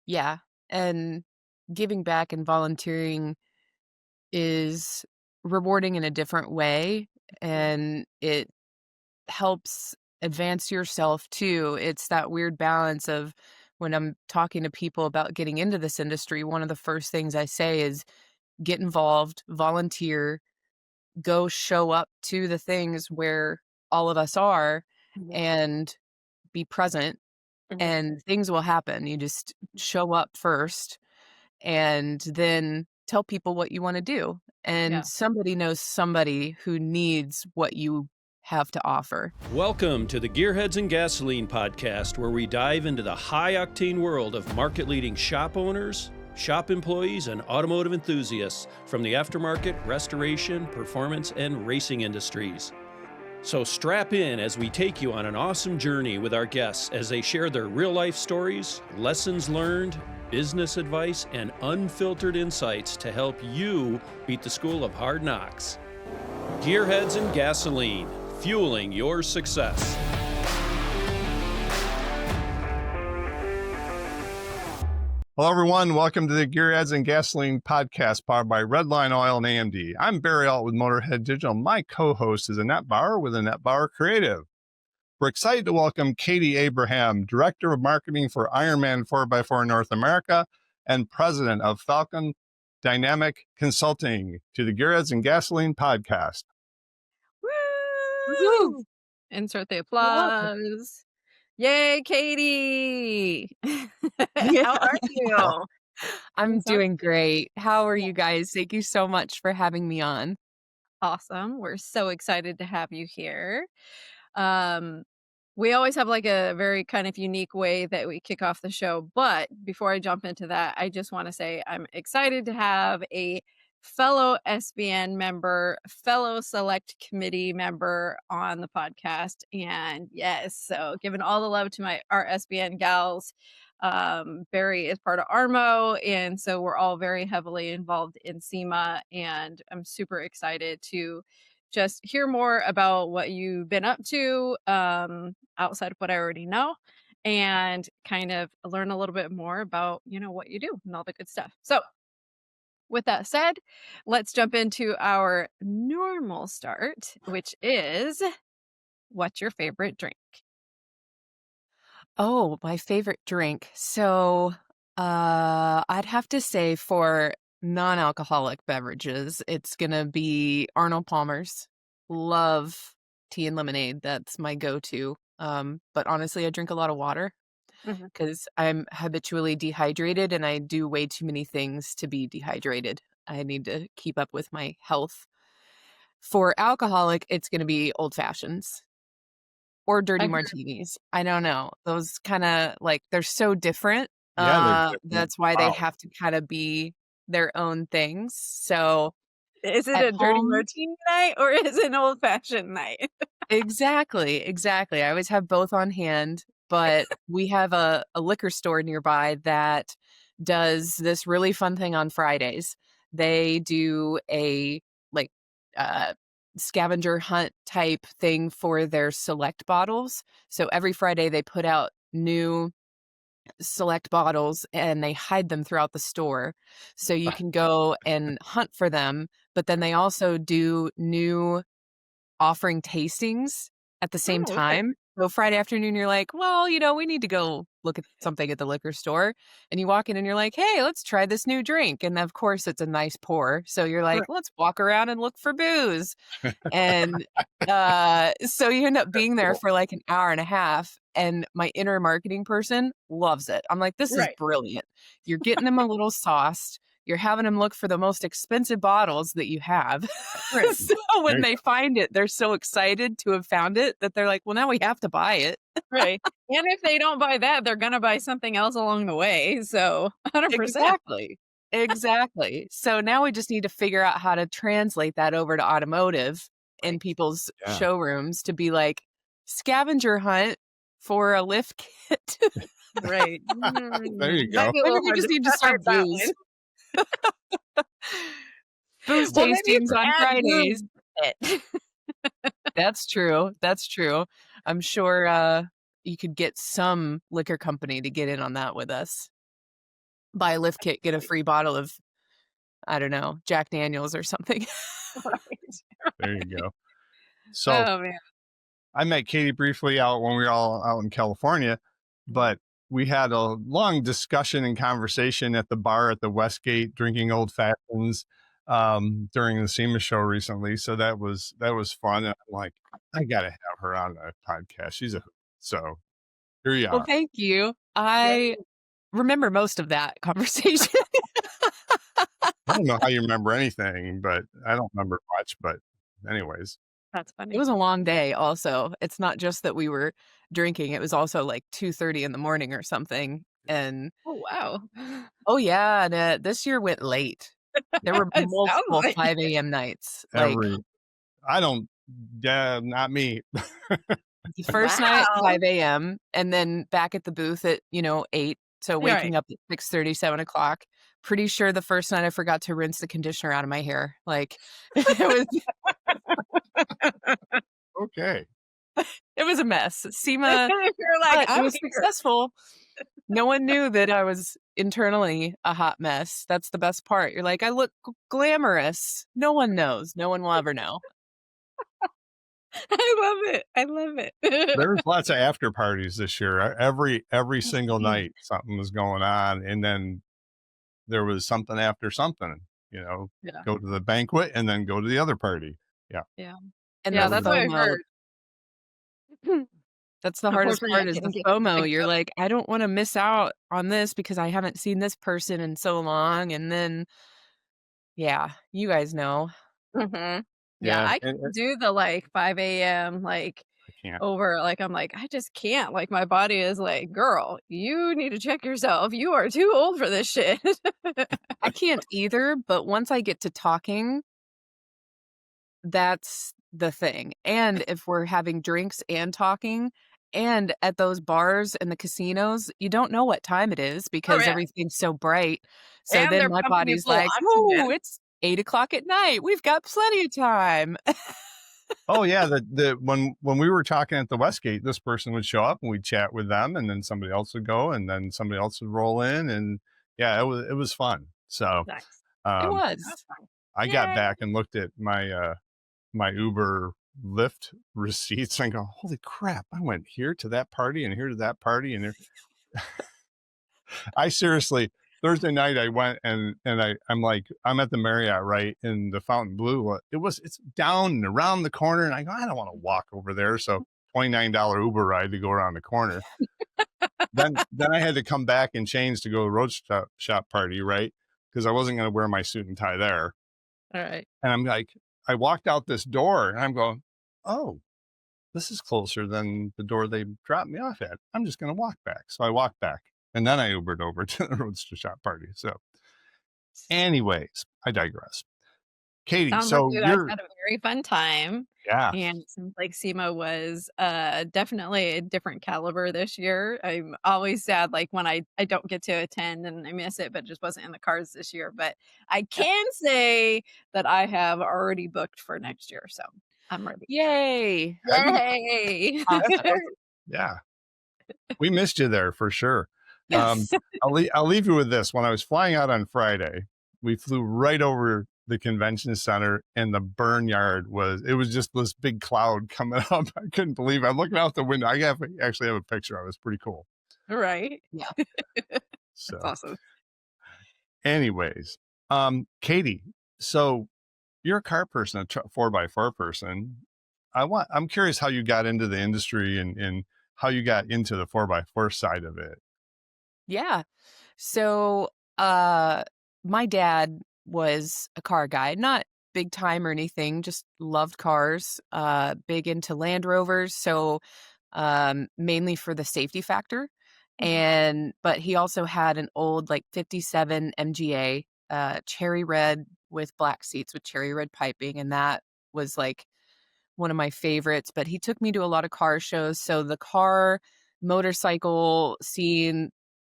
Yeah. And giving back and volunteering is rewarding in a different way, Mhm. and it helps advance yourself too. It's that weird balance of when I'm talking to people about getting into this industry, one of the first things I say is get involved, volunteer, go show up to the things where all of us are Mhm. and be present Mhm. and things will happen. You just show up first and then tell people what you want to do. And Yeah. somebody knows somebody who needs what you have to offer. Welcome to the Gearheads and Gasoline podcast, where we dive into the high octane world of market leading shop owners, shop employees, and automotive enthusiasts from the aftermarket, restoration, performance, and racing industries. So strap in as we take you on an awesome journey with our guests as they share their real life stories, lessons learned, business advice, and unfiltered insights to help you beat the school of hard knocks. Gearheads and Gasoline, fueling your success. Hello, everyone. Welcome to the Gearheads and Gasoline podcast powered by Redline Oil and AMD. I'm Barry Alt with Motorhead Digital. My co-host is Annette Bauer with Annette Bauer Creative. We're excited to welcome Katie Abraham, Director of Marketing for Ironman 4x4 North America and President of Falcon Dynamic Consulting, to the Gearheads and Gasoline podcast. Woohoo! Woo! Insert the Welcome. applause. Yay, Katie! Yeah. How are you? You I'm sound doing great. How are yeah, you guys? Thank you so much for having me on. awesome. We're so excited to have you here. Um, we always have like a very kind of unique way that we kick off the show. But before I jump into that, I just want to say I'm excited to have a fellow SBN member, fellow select committee member on the podcast. And yes, so giving all the love to our SBN gals. Barry is part of ARMO, and so we're all very heavily involved in SEMA, and I'm super excited to just hear more about what you've been up to outside of what I already know and kind of learn a little bit more about, what you do and all the good stuff. So, with that said, let's jump into our normal start, which is what's your favorite drink? Oh, my favorite drink. So, I'd have to say for non-alcoholic beverages, it's gonna be Arnold Palmer's. Love tea and lemonade. That's my go-to. But honestly, I drink a lot of water Mhm. because I'm habitually dehydrated and I do way too many things to be dehydrated. I need to keep up with my health. For alcoholic, it's gonna be old fashions. Or dirty I hear, martinis. I don't know. Those kinda, like, they're so different, Yeah, they're different. that's why they Wow. have to kinda be their own things. So, is it at a dirty home martini night or is it an old fashioned night? exactly, exactly. I always have both on hand, but we have a liquor store nearby that does this really fun thing on Fridays. They do a, like, uh, scavenger hunt type thing for their select bottles. So every Friday they put out new select bottles and they hide them throughout the store. So you can go and hunt for them, but then they also do new offering tastings at the same Oh, okay. time. So Friday afternoon, you're like, well, we need to go look at something at the liquor store. And you walk in and you're like, hey, let's try this new drink. And of course, it's a nice pour. So you're like, Right. let's walk around and look for booze. And so you end up being there Cool. for like an hour and a half. And my inner marketing person loves it. I'm like, this is Right. brilliant. You're getting them a little sauced. You're having them look for the most expensive bottles that you have. Right. So There when you they find it, they're so excited to have found it that they're like, well, now we have to buy it. Right. And if they don't buy that, they're gonna buy something else along the way. So 100%. Exactly. Exactly. So now we just need to figure out how to translate that over to automotive in Right. people's Yeah. showrooms to be like scavenger hunt for a lift kit. Right. There you Might go. be a Maybe little we hard just to need to start serve that booze. one. Booze Well, maybe if tastings you on add Fridays. booze to it. That's true. That's true. I'm sure you could get some liquor company to get in on that with us. buy a lift kit, get a free bottle of, I don't know, Jack Daniels or something. Right. There you go. So Oh man. I met Katie briefly out when we were all out in California, but we had a long discussion and conversation at the bar at the Westgate, drinking old fashions during the SEMA show recently. So that was fun. And I'm like, I gotta have her on the podcast. She's a so here you Well, are. thank you. I remember most of that conversation. I don't know how you remember anything, but I don't remember much. But anyways, That's It funny. was a long day also. It's not just that we were drinking, it was also like 2:30 in the morning or something. And Oh wow. oh yeah, and this year went late. There were It sounds multiple like 5 AM nights. Like I don't, yeah, not me. the first night, wow. 5 AM, and then back at the booth at, 8. So You're right. waking up at 6:30, 7 o'clock. Pretty sure the first night I forgot to rinse the conditioner out of my hair. Like it Okay. was a mess. SEMA, You're like, but it I'm was here. successful. No one knew that I was internally a hot mess. That's the best part. You're like, I look glamorous. No one knows. No one will ever know. I love it. I love it. There was lots of after parties this year. Every single night something was going on, and then there was something after something. Yeah. Go to the banquet and then go to the other party. Yeah. Yeah. And Yeah, the that's what I FOMO, heard. that's the hardest Unfortunately, I part is the couldn't get FOMO. tickets You're up. like, I don't want to miss out on this because I haven't seen this person in so long. And then, yeah, you guys know. Mhm. Yeah, Yeah. I And can't do the, 5 AM, I can't. over I'm like, I just can't, my body is like, "Girl, you need to check yourself. You are too old for this shit." I can't either, but once I get to talking, that's the thing. And if we're having drinks and talking, and at those bars and the casinos, you don't know what time it is Oh, because yeah, everything's so bright. So and then they're my pumping you body's full of like, "Oh, oxygen. it's 8 o'clock at night. We've got plenty of time." Oh yeah. When we were talking at the Westgate, this person would show up and we'd chat with them, and then somebody else would go, and then somebody else would roll in, and yeah, it was fun. So Nice. It um, was. I got Yay. back and looked at my Uber Lyft receipts and go, holy crap! I went here to that party and here to that party, and there. I seriously, Thursday night I went I'm like, I'm at the Marriott, right, in the Fountain Blue. It's down and around the corner, and I go, I don't want to walk over there. So $29 Uber ride to go around the corner. then I had to come back and change to go to the road shop party, right? Because I wasn't going to wear my suit and tie there. Alright. And I'm like, I walked out this door and I'm going, oh, this is closer than the door they dropped me off at. I'm just going to walk back. So I walked back, and then I Ubered over to the Roadster Shop party. So anyways, I digress. Katie, Sounds like so you guys had a very fun time, yeah, and it seems like SEMA was, definitely a different caliber this year. I'm always sad, when I don't get to attend and I miss it, but it just wasn't in the cards this year, but I can say that I have already booked for next year, so I'm ready. Yay. Yay! Awesome. yeah, we missed you there for sure. Yes. I'll leave you with this. When I was flying out on Friday, we flew right over the convention center, and the burn yard was just this big cloud coming up. I couldn't believe it. I'm looking out the window. Actually have a picture of it. It's pretty cool. Right? Yeah. So That's awesome. anyways, Katie, so you're a car person, a 4x4 person. I'm curious how you got into the industry and how you got into the 4x4 side of it. Yeah. So, my dad was a car guy, not big time or anything, just loved cars, big into Land Rovers. So, mainly for the safety factor. But he also had an old 57 MGA, cherry red with black seats with cherry red piping. And that was one of my favorites, but he took me to a lot of car shows. So the car motorcycle scene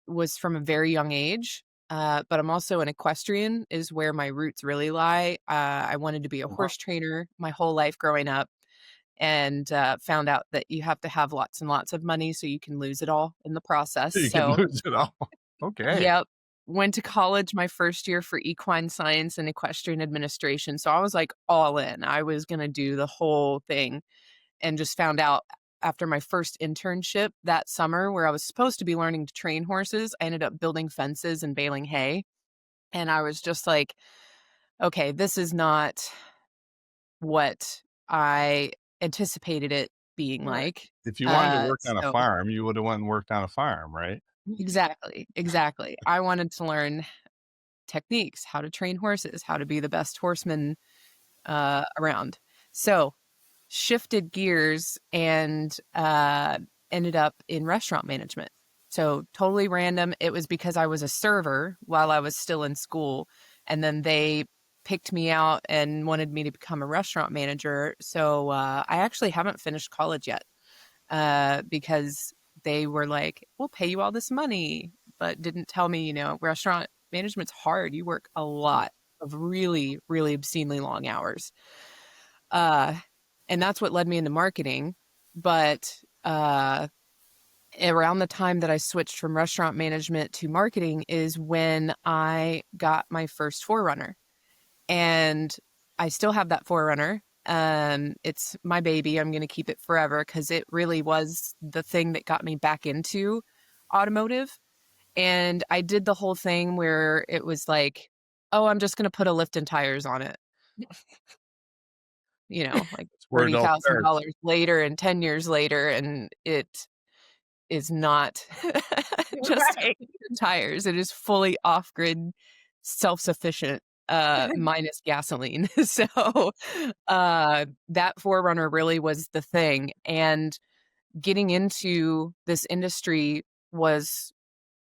was from a very young age. But I'm also an equestrian is where my roots really lie. I wanted to be a horse trainer my whole life growing up, and found out that you have to have lots and lots of money so you can lose it all in the process. You can So, lose it all. Okay. yep. went to college my first year for equine science and equestrian administration. So I was like all in. I was going to do the whole thing, and just found out after my first internship that summer where I was supposed to be learning to train horses, I ended up building fences and baling hay. And I was just like, okay, this is not what I anticipated it being Right. like. If you wanted to work on a So farm, you would have went and worked on a farm, right? exactly, exactly. I wanted to learn techniques, how to train horses, how to be the best horseman around. So shifted gears and ended up in restaurant management. So totally random. It was because I was a server while I was still in school, and then they picked me out and wanted me to become a restaurant manager. So I actually haven't finished college yet because they were like, "We'll pay you all this money," but didn't tell me, restaurant management's hard. You work a lot of really, really obscenely long hours. Uh, and that's what led me into marketing. But around the time that I switched from restaurant management to marketing is when I got my first Forerunner. And I still have that Forerunner. It's my baby. I'm going to keep it forever because it really was the thing that got me back into automotive. And I did the whole thing where it was like, oh, I'm just going to put a lift and tires on it. Like It's where it all starts. $40,000 later and 10 years later, and it is not just Right. tires. It is fully off-grid, self-sufficient, minus gasoline. So, that Forerunner really was the thing, and getting into this industry was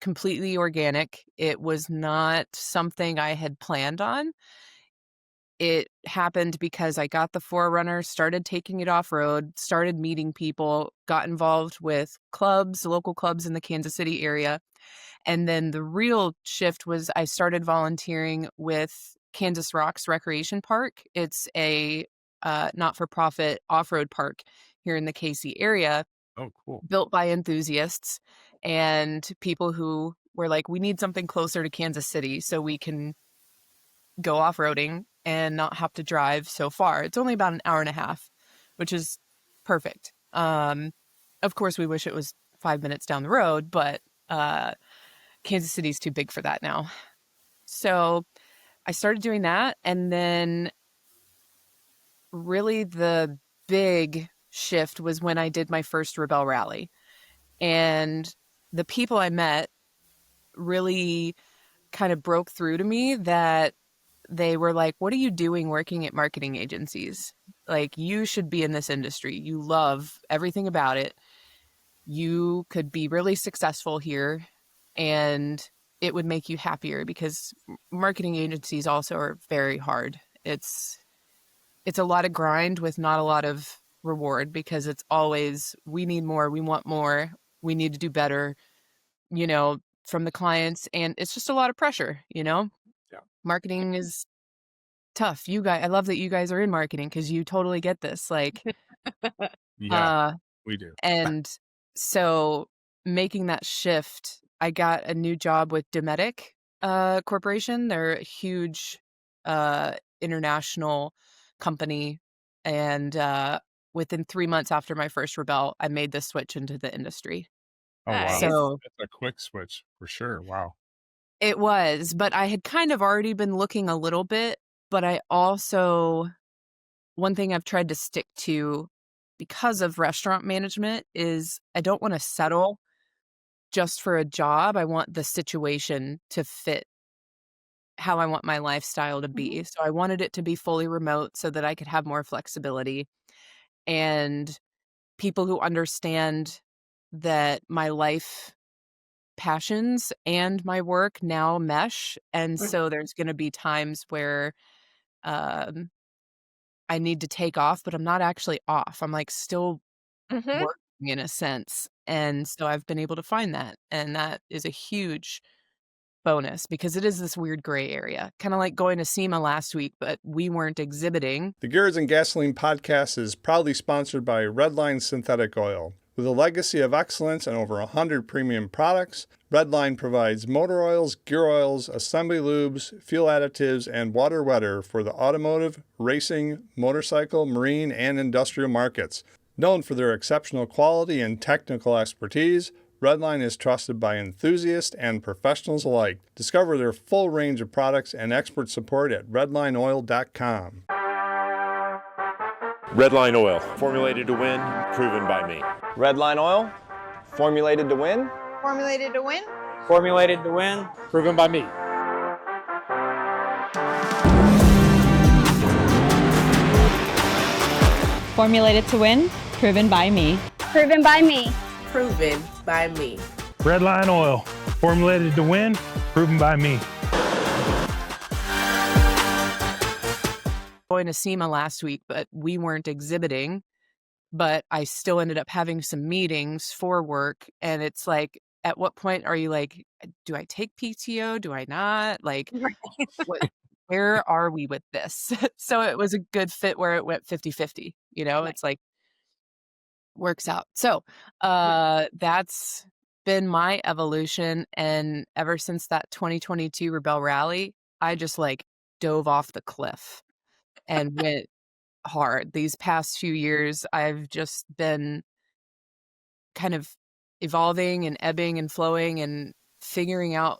completely organic. It was not something I had planned on. It happened because I got the Forerunner, started taking it off-road, started meeting people, got involved with clubs, local clubs in the Kansas City area. And then the real shift was I started volunteering with Kansas Rocks Recreation Park. It's a not-for-profit off-road park here in the KC area, Oh, cool. built by enthusiasts and people who were like, we need something closer to Kansas City so we can go off-roading and not have to drive so far. It's only about an hour and a half, which is perfect. Of course, we wish it was 5 minutes down the road, but Kansas City's too big for that now. So I started doing that, and then really the big shift was when I did my first Rebell Rally. And the people I met really kind of broke through to me that they were like, what are you doing working at marketing agencies? Like, you should be in this industry. You love everything about it. You could be really successful here, and it would make you happier because marketing agencies also are very hard. It's a lot of grind with not a lot of reward because it's always, we need more, we want more, we need to do better, from the clients. And it's just a lot of pressure. Yeah. Marketing is tough. You guys, I love that you guys are in marketing because you totally get this. Like, Yeah, we do. and so making that shift, I got a new job with Dometic Corporation. They're a huge international company. And within 3 months after my first Rebel, I made the switch into the industry. Oh, wow. Nice. So That's a quick switch for sure. Wow. it was, but I had kind of already been looking a little bit, but I also, one thing I've tried to stick to because of restaurant management is I don't want to settle just for a job. I want the situation to fit how I want my lifestyle to be. Mhm. So I wanted it to be fully remote so that I could have more flexibility and people who understand that my life passions and my work now mesh. And so there's going to be times where um, I need to take off, but I'm not actually off. I'm like still Mhm. working in a sense. And so I've been able to find that. And that is a huge bonus because it is this weird gray area, kind of like going to SEMA last week, but we weren't exhibiting. The Gearheads and Gasoline podcast is proudly sponsored by Redline Synthetic Oil. With a legacy of excellence and over 100 premium products, Redline provides motor oils, gear oils, assembly lubes, fuel additives, and water wetter for the automotive, racing, motorcycle, marine, and industrial markets. Known for their exceptional quality and technical expertise, Redline is trusted by enthusiasts and professionals alike. Discover their full range of products and expert support at redlineoil.com. Redline Oil, formulated to win, proven by me. Redline Oil, formulated to win. Formulated to win. Formulated to win, proven by me. Formulated to win, proven by me. Proven by me. Proven by me. Redline Oil, formulated to win, proven by me. Going to SEMA last week, but we weren't exhibiting, but I still ended up having some meetings for work. And it's like, at what point are you like, do I take PTO? Do I not? Like, where are we with this? So it was a good fit where it went 50-50, it's like, works out. So that's been my evolution. And ever since that 2022 Rebell Rally, I just like dove off the cliff and went hard. These past few years, I've just been kind of evolving and ebbing and flowing and figuring out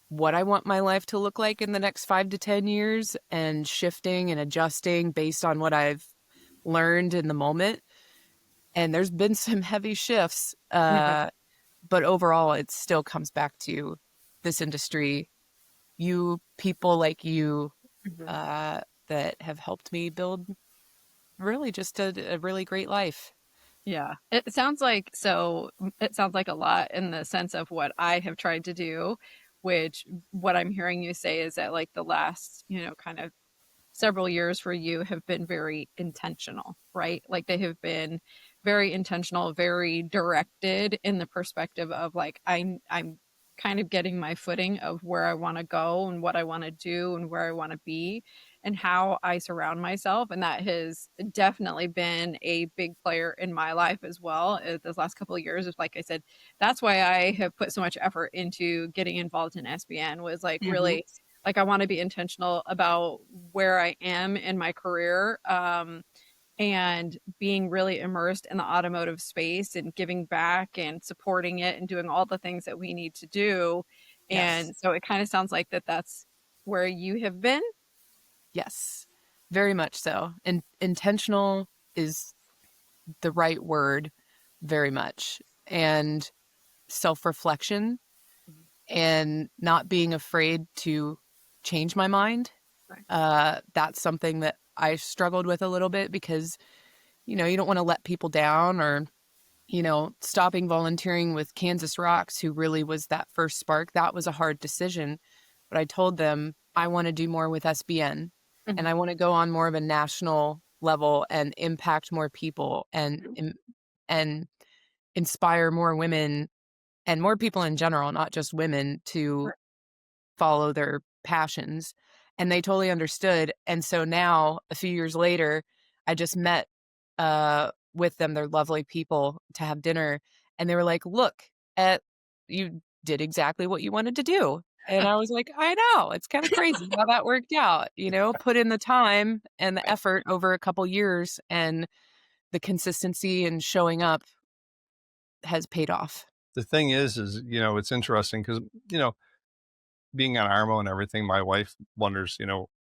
what I want my life to look like in the next 5 to 10 years and shifting and adjusting based on what I've learned in the moment. And there's been some heavy shifts, but overall, it still comes back to this industry, you people like you, that have helped me build really just a really great life. Yeah. It sounds like a lot in the sense of what I have tried to do, which what I'm hearing you say is that like the last, kind of several years for you have been very intentional, right? Like they have been very intentional, very directed in the perspective of like, I'm kind of getting my footing of where I want to go and what I want to do and where I want to be and how I surround myself. And that has definitely been a big player in my life as well. Those last couple of years, like I said, that's why I have put so much effort into getting involved in SBN was like really like I want to be intentional about where I am in my career. And being really immersed in the automotive space and giving back and supporting it and doing all the things that we need to do. Yes. And so it kind of sounds like that's where you have been. Yes, very much so. And intentional is the right word, very much. And self-reflection and not being afraid to change my mind. Right. That's something that I struggled with a little bit because, you don't want to let people down or, stopping volunteering with Kansas Rocks, who really was that first spark. That was a hard decision. But I told them I want to do more with SBN and I want to go on more of a national level and impact more people and inspire more women and more people in general, not just women, to follow their passions. And they totally understood. And so now, a few years later, I just met with them. They're lovely people to have dinner. And they were like, look, you did exactly what you wanted to do. And I was like, I know. It's kind of crazy how that worked out. Put in the time and the effort over a couple years, and the consistency and showing up has paid off. The thing is, it's interesting because, being on Armo and everything, my wife wonders,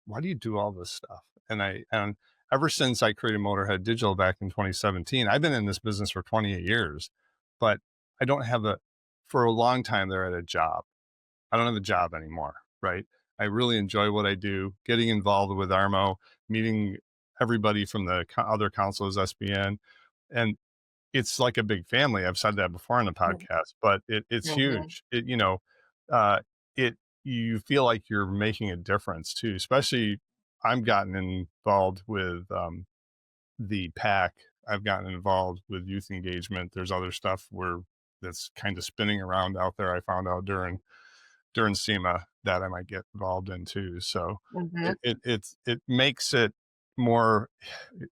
why do you do all this stuff? And ever since I created Motorhead Digital back in 2017, I've been in this business for 28 years, but I don't have for a long time there at a job. I don't have a job anymore, right? I really enjoy what I do, getting involved with Armo, meeting everybody from the other councils, SBN, and it's like a big family. I've said that before on the podcast, but it's huge. You feel like you're making a difference too, especially I've gotten involved with the PAC. I've gotten involved with youth engagement. There's other stuff that's kind of spinning around out there. I found out during SEMA that I might get involved in too. So it makes it more,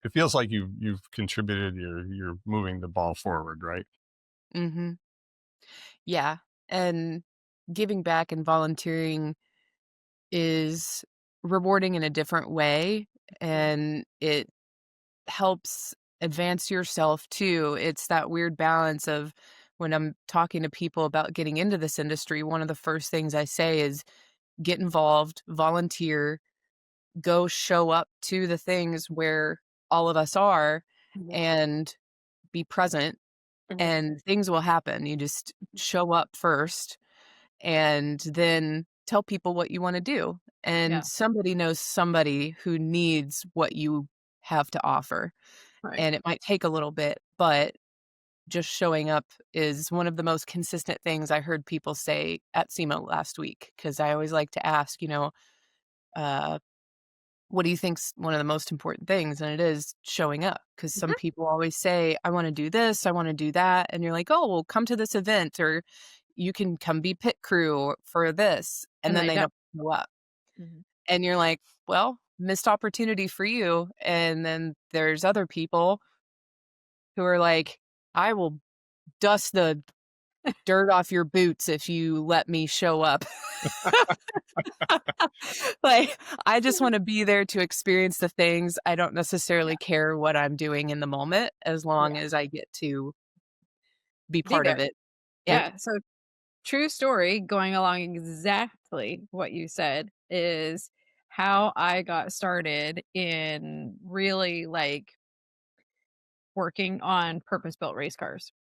it feels like you've contributed, you're moving the ball forward, right? Mm-hmm. Yeah. And giving back and volunteering is rewarding in a different way, and it helps advance yourself too. It's that weird balance of when I'm talking to people about getting into this industry, one of the first things I say is get involved, volunteer, go show up to the things where all of us are and be present, and things will happen. You just show up first and then tell people what you want to do. And Yeah. somebody knows somebody who needs what you have to offer. Right. And it might take a little bit, but just showing up is one of the most consistent things I heard people say at SEMA last week. Cause I always like to ask, uh, what do you think's one of the most important things? And it is showing up. Cause some people always say, I want to do this, I want to do that. And you're like, oh, well, come to this event, or you can come be pit crew for this. And then they they don't. don't show up. And you're like, well, missed opportunity for you. And then there's other people who are like, I will dust the dirt off your boots if you let me show up. Like, I just want to be there to experience the things. I don't necessarily care what I'm doing in the moment, as long as I get to be Be part of there. it. Yep. Yeah. So true story, going along exactly what you said, is how I got started in really like working on purpose-built race cars.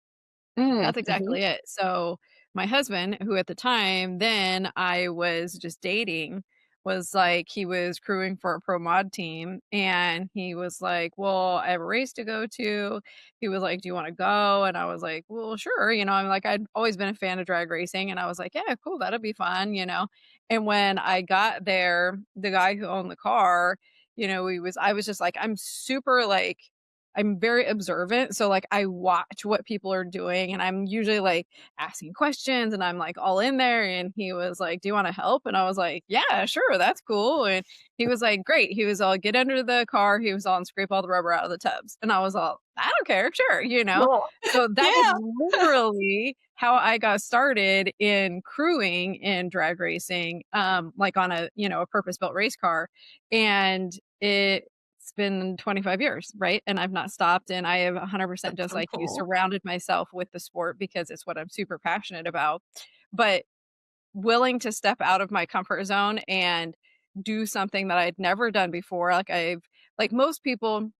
That's Mm-hmm. exactly it. So my husband, who at the time then I was just dating, was like, he was crewing for a pro mod team, and he was like, well, I have a race to go to. He was like, do you want to go? And I was like, well, sure. I'm like, I'd always been a fan of drag racing, and I was like, yeah, cool, that'll be fun. And when I got there, the guy who owned the car, I was just like, I'm super like, I'm very observant. So like I watch what people are doing, and I'm usually like asking questions, and I'm like all in there. And he was like, do you want to help? And I was like, yeah, sure. That's cool. And he was like, great. He was all, get under the car. He was all, and scrape all the rubber out of the tubs. And I was all, I don't care. Sure. Cool. So that was Yeah. literally how I got started in crewing in drag racing, like on a purpose built race car. And it's been 25 years, right? And I've not stopped. And I have 100% just So like you, cool. surrounded myself with the sport because it's what I'm super passionate about. But willing to step out of my comfort zone and do something that I'd never done before. Like most people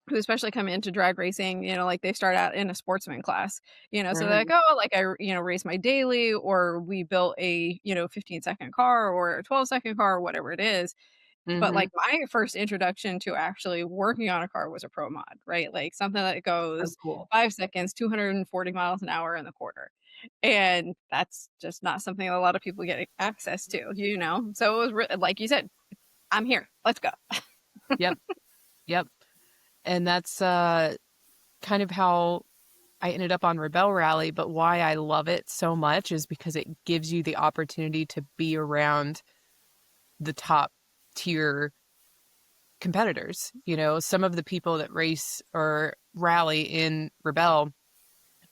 who especially come into drag racing, like they start out in a sportsman class, so they're like, Mhm. oh, like I race my daily, or we built a, 15-second car or a 12-second car or whatever it is. But, like, Mhm. my first introduction to actually working on a car was a pro mod, right? Like, something that So goes cool. 5 seconds, 240 miles an hour in the quarter. And that's just not something a lot of people get access to? So it was like you said, "I'm here. Let's go." Yep. Yep. And that's kind of how I ended up on Rebell Rally, but why I love it so much is because it gives you the opportunity to be around the top tier competitors. Some of the people that race or rally in Rebell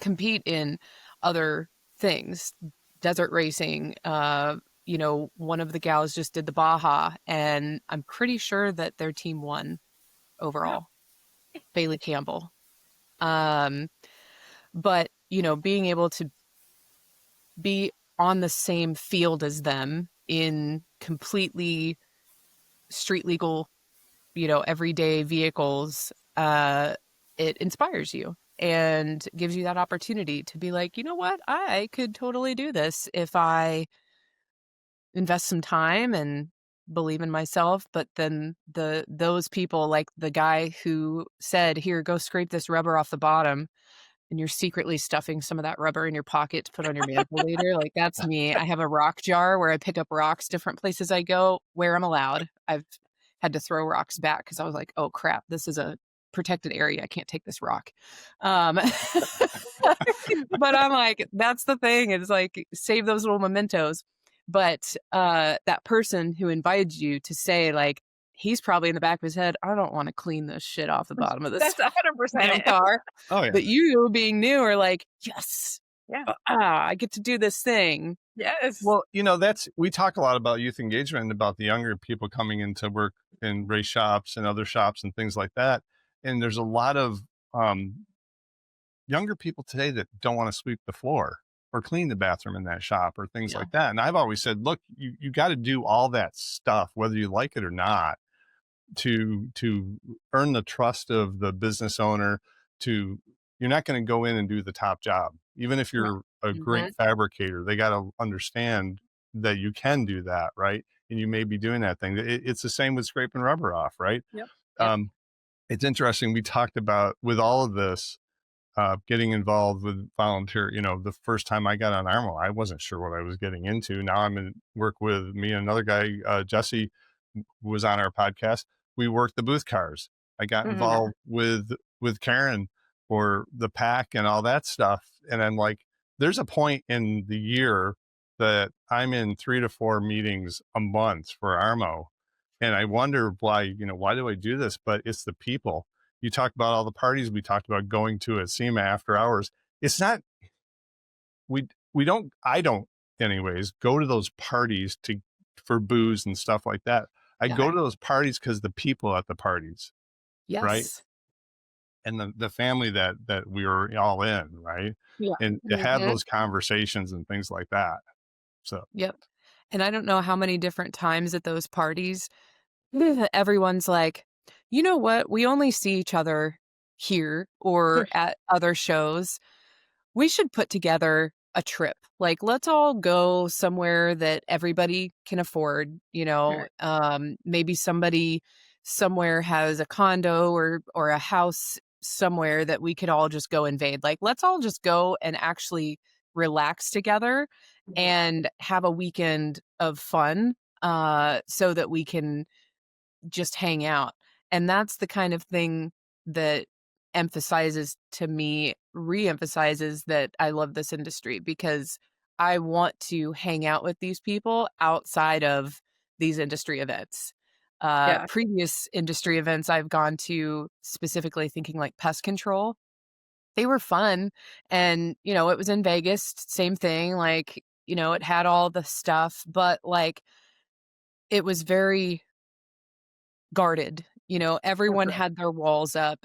compete in other things, desert racing. One of the gals just did the Baja, and I'm pretty sure that their team won overall. Bailey Campbell. Um, but being able to be on the same field as them in completely street legal, everyday vehicles, it inspires you and gives you that opportunity to be like, you know what, I could totally do this if I invest some time and believe in myself. But then those people, like the guy who said, here, go scrape this rubber off the bottom, and you're secretly stuffing some of that rubber in your pocket to put on your mantle later. Like, that's me. I have a rock jar where I pick up rocks different places I go where I'm allowed. I've had to throw rocks back because I was like, oh crap, this is a protected area. I can't take this rock. But I'm like, that's the thing. It's like, save those little mementos. But that person who invited you to say like, he's probably in the back of his head, I don't want to clean this shit off the bottom of this That's 100% damn it. car. Oh yeah. But you being new are like, yes, Yeah. I get to do this thing. Yes. Well, we talk a lot about youth engagement and about the younger people coming into work in race shops and other shops and things like that. And there's a lot of younger people today that don't want to sweep the floor or clean the bathroom in that shop or things like that. And I've always said, look, you got to do all that stuff, whether you like it or not, to earn the trust of the business owner. You're not going to go in and do the top job. Even if you're a great fabricator, they got to understand that you can do that, right? And you may be doing that thing. It's the same with scraping rubber off, right? Yep. It's interesting. We talked about with all of this, getting involved with volunteer. The first time I got on Armo, I wasn't sure what I was getting into. Now I'm in work with me and another guy, Jesse, was on our podcast. We worked the booth cars. I got involved with Karen for the pack and all that stuff. And I'm like, there's a point in the year that I'm in 3 to 4 meetings a month for Armo. And I wonder why do I do this? But it's the people. You talk about all the parties we talked about going to at SEMA after hours. It's not, I don't anyways, go to those parties for booze and stuff like that. I go to those parties because the people at the parties, right? And the family that we were all in, right? Yeah. And to have those conversations and things like that. So. Yep. And I don't know how many different times at those parties, everyone's like, you know what? We only see each other here or at other shows. We should put together a trip. Like, let's all go somewhere that everybody can afford, maybe somebody somewhere has a condo or a house somewhere that we could all just go invade. Like, let's all just go and actually relax together and have a weekend of fun, so that we can just hang out. And that's the kind of thing that re-emphasizes that I love this industry, because I want to hang out with these people outside of these industry events. Previous industry events I've gone to, specifically thinking like pest control, they were fun. And, it was in Vegas, same thing. Like, it had all the stuff, but like, it was very guarded. Everyone had their walls up.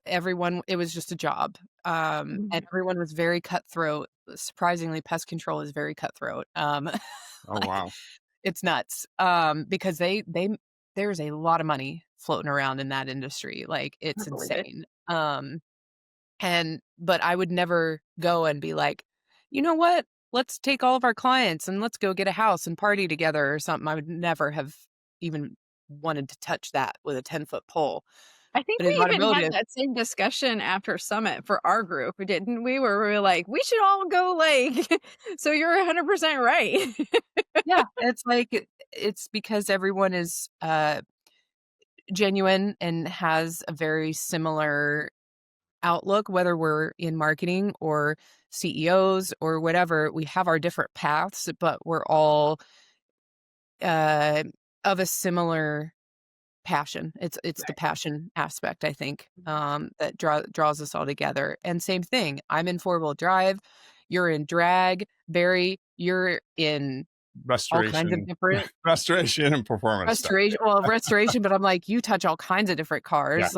Everyone, it was just a job. And everyone was very cutthroat. Surprisingly, pest control is very cutthroat. Oh, wow. It's nuts. Because there's a lot of money floating around in that industry. Like, it's insane. But I would never go and be like, you know what? Let's take all of our clients and let's go get a house and party together or something. I would never have even wanted to touch that with a 10-foot pole. I think we even had that same discussion after Summit for our group, didn't we? Where we were like, we should all go, like, so you're 100% right. Yeah, it's like, it's because everyone is genuine and has a very similar outlook, whether we're in marketing or CEOs or whatever. We have our different paths, but we're all of a similar passion. It's the passion aspect, I think, that draws us all together. And same thing, I'm in 4-wheel drive, you're in drag, Barry, you're in restoration, all kinds of different restoration and performance restoration stuff. Well, restoration, but I'm like, you touch all kinds of different cars.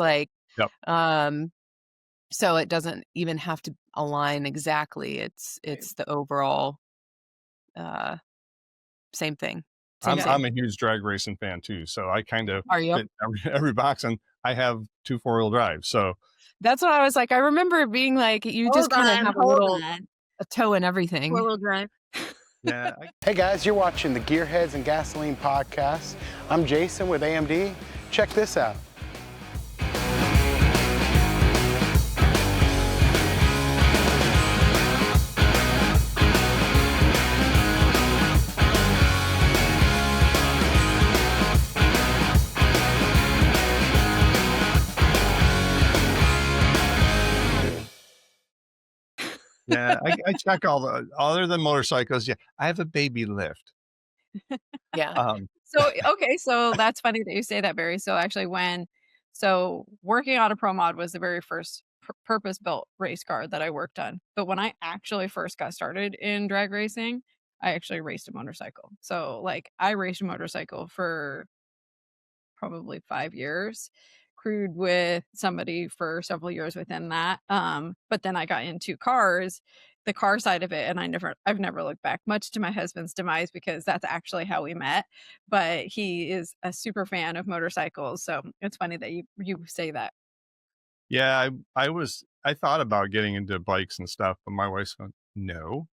So it doesn't even have to align exactly. It's the overall same thing. I'm a huge drag racing fan too, so I kind of fit every box, and I have 2 4-wheel drives. So that's what I was like. I remember being like, you just kind of have a toe in everything. 4-wheel drive. Yeah. Hey guys, you're watching the Gearheads and Gasoline podcast. I'm Jason with AMD. Check this out. Yeah, I check all the other than motorcycles. Yeah, I have a baby lift. Yeah. Okay, so that's funny that you say that, Barry. So actually working on a Pro Mod was the very first purpose-built race car that I worked on. But when I actually first got started in drag racing, I actually raced a motorcycle. So like I raced a motorcycle for probably 5 years, crewed with somebody for several years within that. But then I got into cars, the car side of it, and I've never looked back, much to my husband's demise because that's actually how we met. But he is a super fan of motorcycles, so it's funny that you say that. Yeah, I thought about getting into bikes and stuff, but my wife's going, no,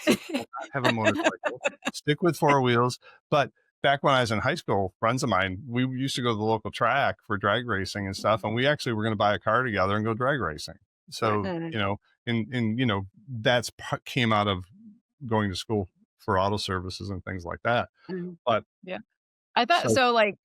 will not have a motorcycle. Stick with four wheels. But back when I was in high school, friends of mine, we used to go to the local track for drag racing and stuff, and we actually were going to buy a car together and go drag racing. So, that's came out of going to school for auto services and things like that. But Yeah. I thought so like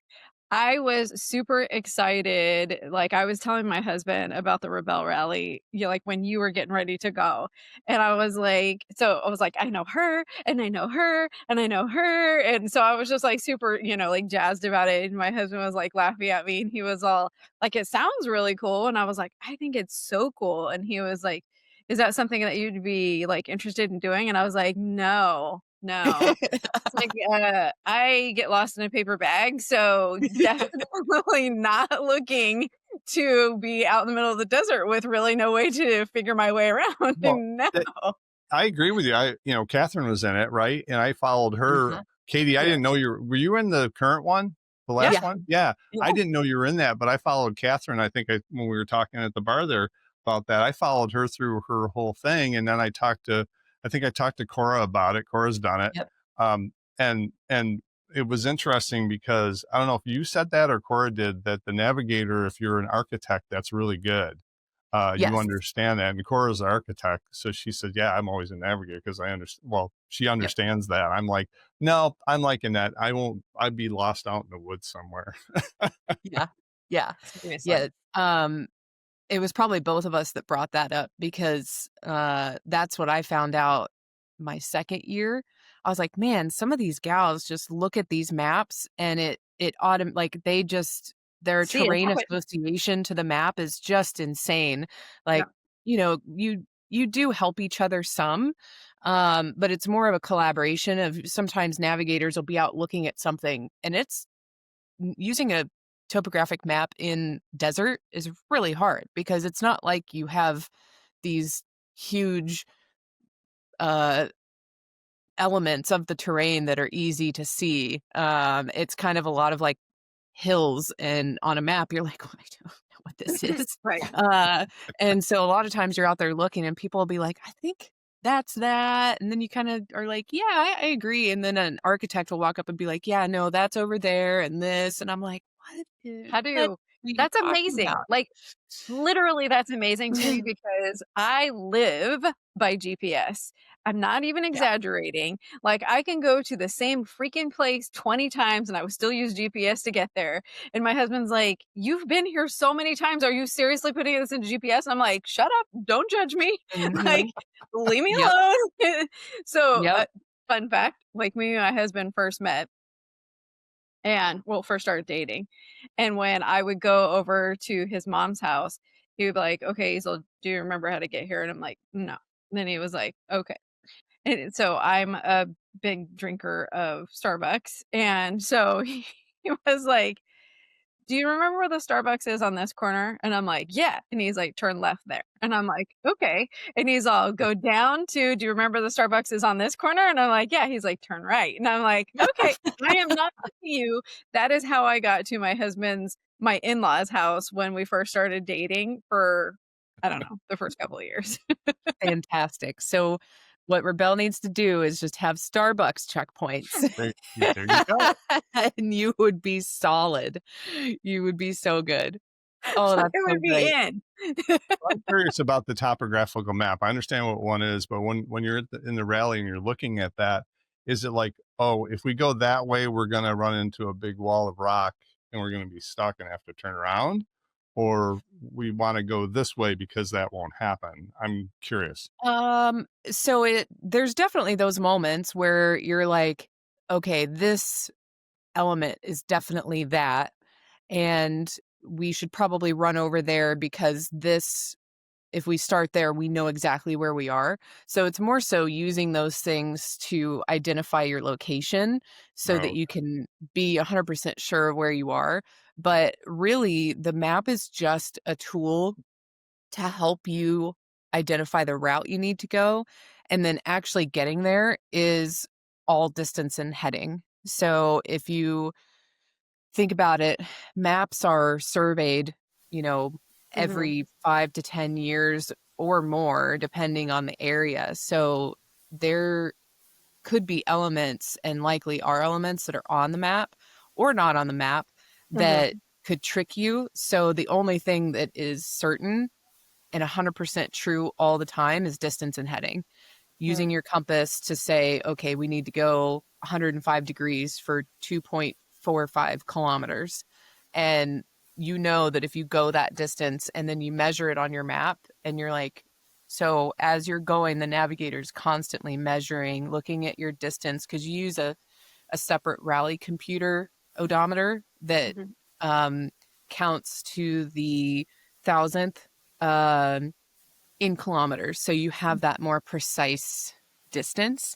I was super excited. Like I was telling my husband about the Rebell Rally, like when you were getting ready to go. And I was like, I know her and I know her and I know her. And so I was just like super, like jazzed about it. And my husband was like laughing at me and he was all like, it sounds really cool. And I was like, I think it's so cool. And he was like, is that something that you'd be like interested in doing? And I was like, no. It's like, I get lost in a paper bag, so definitely not looking to be out in the middle of the desert with really no way to figure my way around. Well, No. I agree with you. Catherine was in it, right? And I followed her. Katie, I didn't know were you in the current one? The last one? Yeah. I didn't know you were in that, but I followed Catherine. I think when we were talking at the bar there about that, I followed her through her whole thing. And then I talked to Cora about it. Cora's done it. Yep. And it was interesting because I don't know if you said that or Cora did, that the navigator, if you're an architect, that's really good. You understand that. And Cora's the architect. So she said, yeah, I'm always a navigator because I understand. Well, she understands that. I'm like, no, I'm liking that. I'd be lost out in the woods somewhere. Yeah. It was probably both of us that brought that up because that's what I found out my second year. I was like, man, some of these gals just look at these maps and their terrain association to the map is just insane. Like, you do help each other some, but it's more of a collaboration of sometimes navigators will be out looking at something and it's using a topographic map in desert is really hard because it's not like you have these huge elements of the terrain that are easy to see. It's kind of a lot of like hills, and on a map you're like, oh, I don't know what this is. Right. And so a lot of times you're out there looking and people will be like, I think that's that. And then you kind of are like, yeah, I agree. And then an architect will walk up and be like, yeah, no, that's over there and this. And I'm like, that's amazing. About? Like literally that's amazing to me because I live by GPS. I'm not even exaggerating. Like I can go to the same freaking place 20 times and I would still use GPS to get there. And my husband's like, you've been here so many times. Are you seriously putting this into GPS? And I'm like, shut up. Don't judge me. Like, leave me alone. So fun fact, like me and my husband first met and first started dating. And when I would go over to his mom's house, he would be like, okay, so do you remember how to get here? And I'm like, no. And then he was like, okay. And so I'm a big drinker of Starbucks. And so he was like, do you remember where the Starbucks is on this corner? And I'm like, yeah. And he's like, turn left there. And I'm like, okay. And he's all, go down to, do you remember the Starbucks is on this corner? And I'm like, yeah. He's like, turn right. And I'm like, okay, I am not kidding you. That is how I got to my in-laws house when we first started dating for, I don't know, the first couple of years. Fantastic. So what Rebell needs to do is just have Starbucks checkpoints. There you go. And you would be solid. You would be so good. Oh, that's it would be in. I'm curious about the topographical map. I understand what one is, but when you're in the rally and you're looking at that, is it like, oh, if we go that way, we're going to run into a big wall of rock and we're going to be stuck and have to turn around? Or we want to go this way because that won't happen? I'm curious. So there's definitely those moments where you're like, okay, this element is definitely that. And we should probably run over there because if we start there, we know exactly where we are. So it's more so using those things to identify your location so that you can be 100% sure of where you are. But really, the map is just a tool to help you identify the route you need to go. And then actually getting there is all distance and heading. So if you think about it, maps are surveyed, every 5 to 10 years or more, depending on the area. So there could be elements, and likely are elements, that are on the map or not on the map that could trick you. So the only thing that is certain and 100% true all the time is distance and heading. Using your compass to say, okay, we need to go 105 degrees for 2.45 kilometers. And you know that if you go that distance and then you measure it on your map and you're like, so as you're going, the navigator's constantly measuring, looking at your distance, because you use a separate rally computer odometer that counts to the thousandth in kilometers. So you have that more precise distance.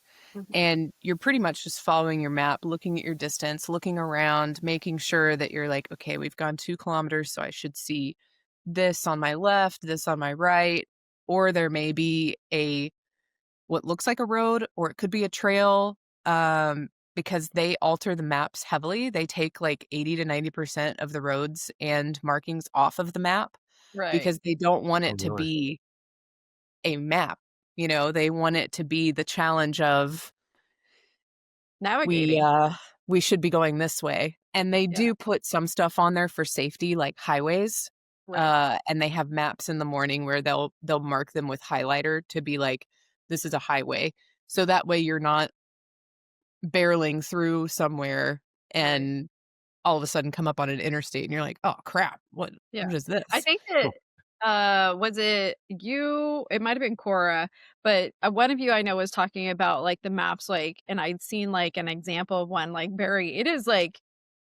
And you're pretty much just following your map, looking at your distance, looking around, making sure that you're like, okay, we've gone 2 kilometers, so I should see this on my left, this on my right, or there may be what looks like a road, or it could be a trail, because they alter the maps heavily. They take like 80 to 90% of the roads and markings off of the map because they don't want it to be a map. They want it to be the challenge of navigating. We should be going this way. And they do put some stuff on there for safety, like highways. And they have maps in the morning where they'll mark them with highlighter to be like, this is a highway. So that way you're not barreling through somewhere and all of a sudden come up on an interstate and you're like, oh crap, what is this? I think that was it you, it might have been Cora, but one of you I know was talking about like the maps, like, and I'd seen like an example of one, like Barry, it is like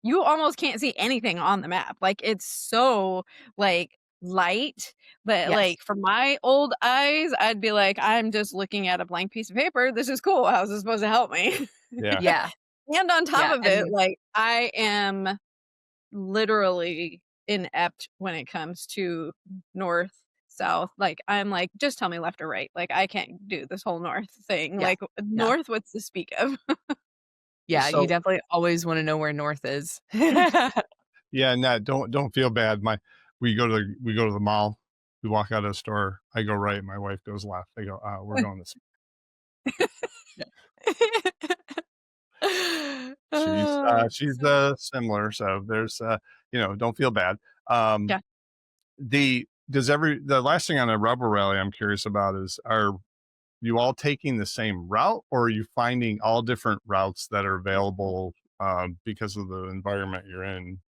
you almost can't see anything on the map. Like it's so like light, but like for my old eyes, I'd be like, I'm just looking at a blank piece of paper. This is cool. How's this supposed to help me? Yeah. And on top of it, and like I am literally inept when it comes to north, south. Like I'm like, just tell me left or right. Like I can't do this whole north thing. Like north, what's to speak of? Yeah, So- you definitely always want to know where north is. Yeah, Annette, don't feel bad. We go to the mall. We walk out of the store. I go right. My wife goes left. I go, we're going this. She's similar. So there's don't feel bad. The last thing on a Rebel Rally I'm curious about is, are you all taking the same route, or are you finding all different routes that are available because of the environment you're in?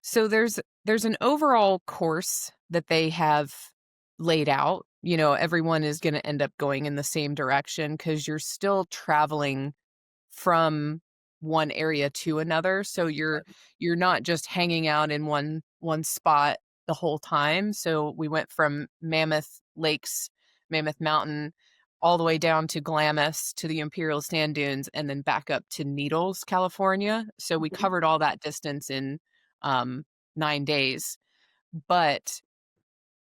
So there's an overall course that they have laid out. Everyone is going to end up going in the same direction because you're still traveling from one area to another. So you're not just hanging out in one spot the whole time. So we went from Mammoth Lakes, Mammoth Mountain, all the way down to Glamis to the Imperial Sand Dunes, and then back up to Needles, California. So we covered all that distance in 9 days. But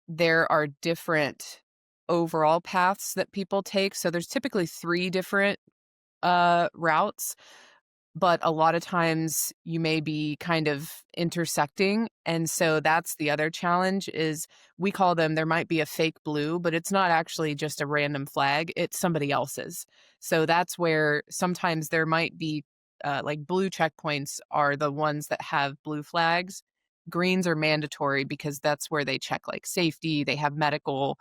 there are different overall paths that people take. So there's typically 3 different routes, but a lot of times you may be kind of intersecting. And so that's the other challenge is we call them, there might be a fake blue, but it's not actually just a random flag. It's somebody else's. So that's where sometimes there might be like blue checkpoints are the ones that have blue flags. Greens are mandatory because that's where they check like safety. They have medical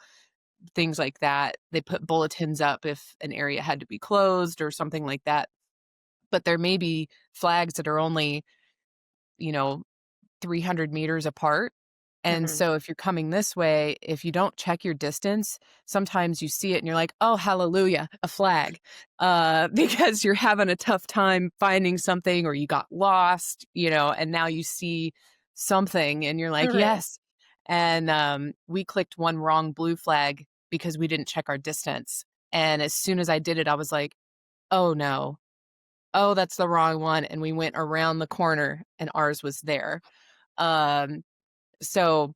things like that. They put bulletins up if an area had to be closed or something like that. But there may be flags that are only, 300 meters apart. And Mhm. so if you're coming this way, if you don't check your distance, sometimes you see it and you're like, oh, hallelujah, a flag, because you're having a tough time finding something or you got lost, and now you see something and you're like, Right. yes. And we clicked one wrong blue flag because we didn't check our distance. And as soon as I did it, I was like, oh no, oh, that's the wrong one. And we went around the corner and ours was there. Um, so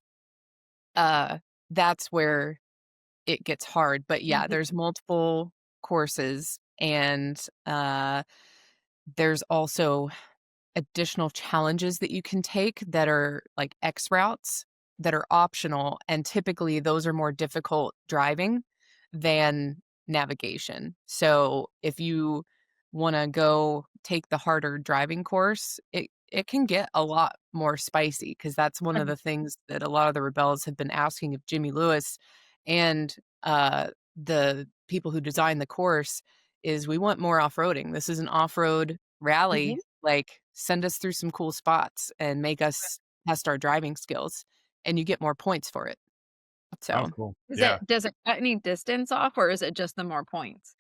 that's where it gets hard. But yeah, Mhm. there's multiple courses and there's also additional challenges that you can take that are like X routes that are optional. And typically those are more difficult driving than navigation. So if you want to go take the harder driving course, it can get a lot more spicy because that's one of Mhm. the things that a lot of the rebels have been asking of Jimmy Lewis and the people who designed the course is we want more off-roading. This is an off-road Mhm. rally, like send us through some cool spots and make us test our driving skills and you get more points for it. Oh, So cool. Is Yeah. it does it cut any distance off, or is it just the more points?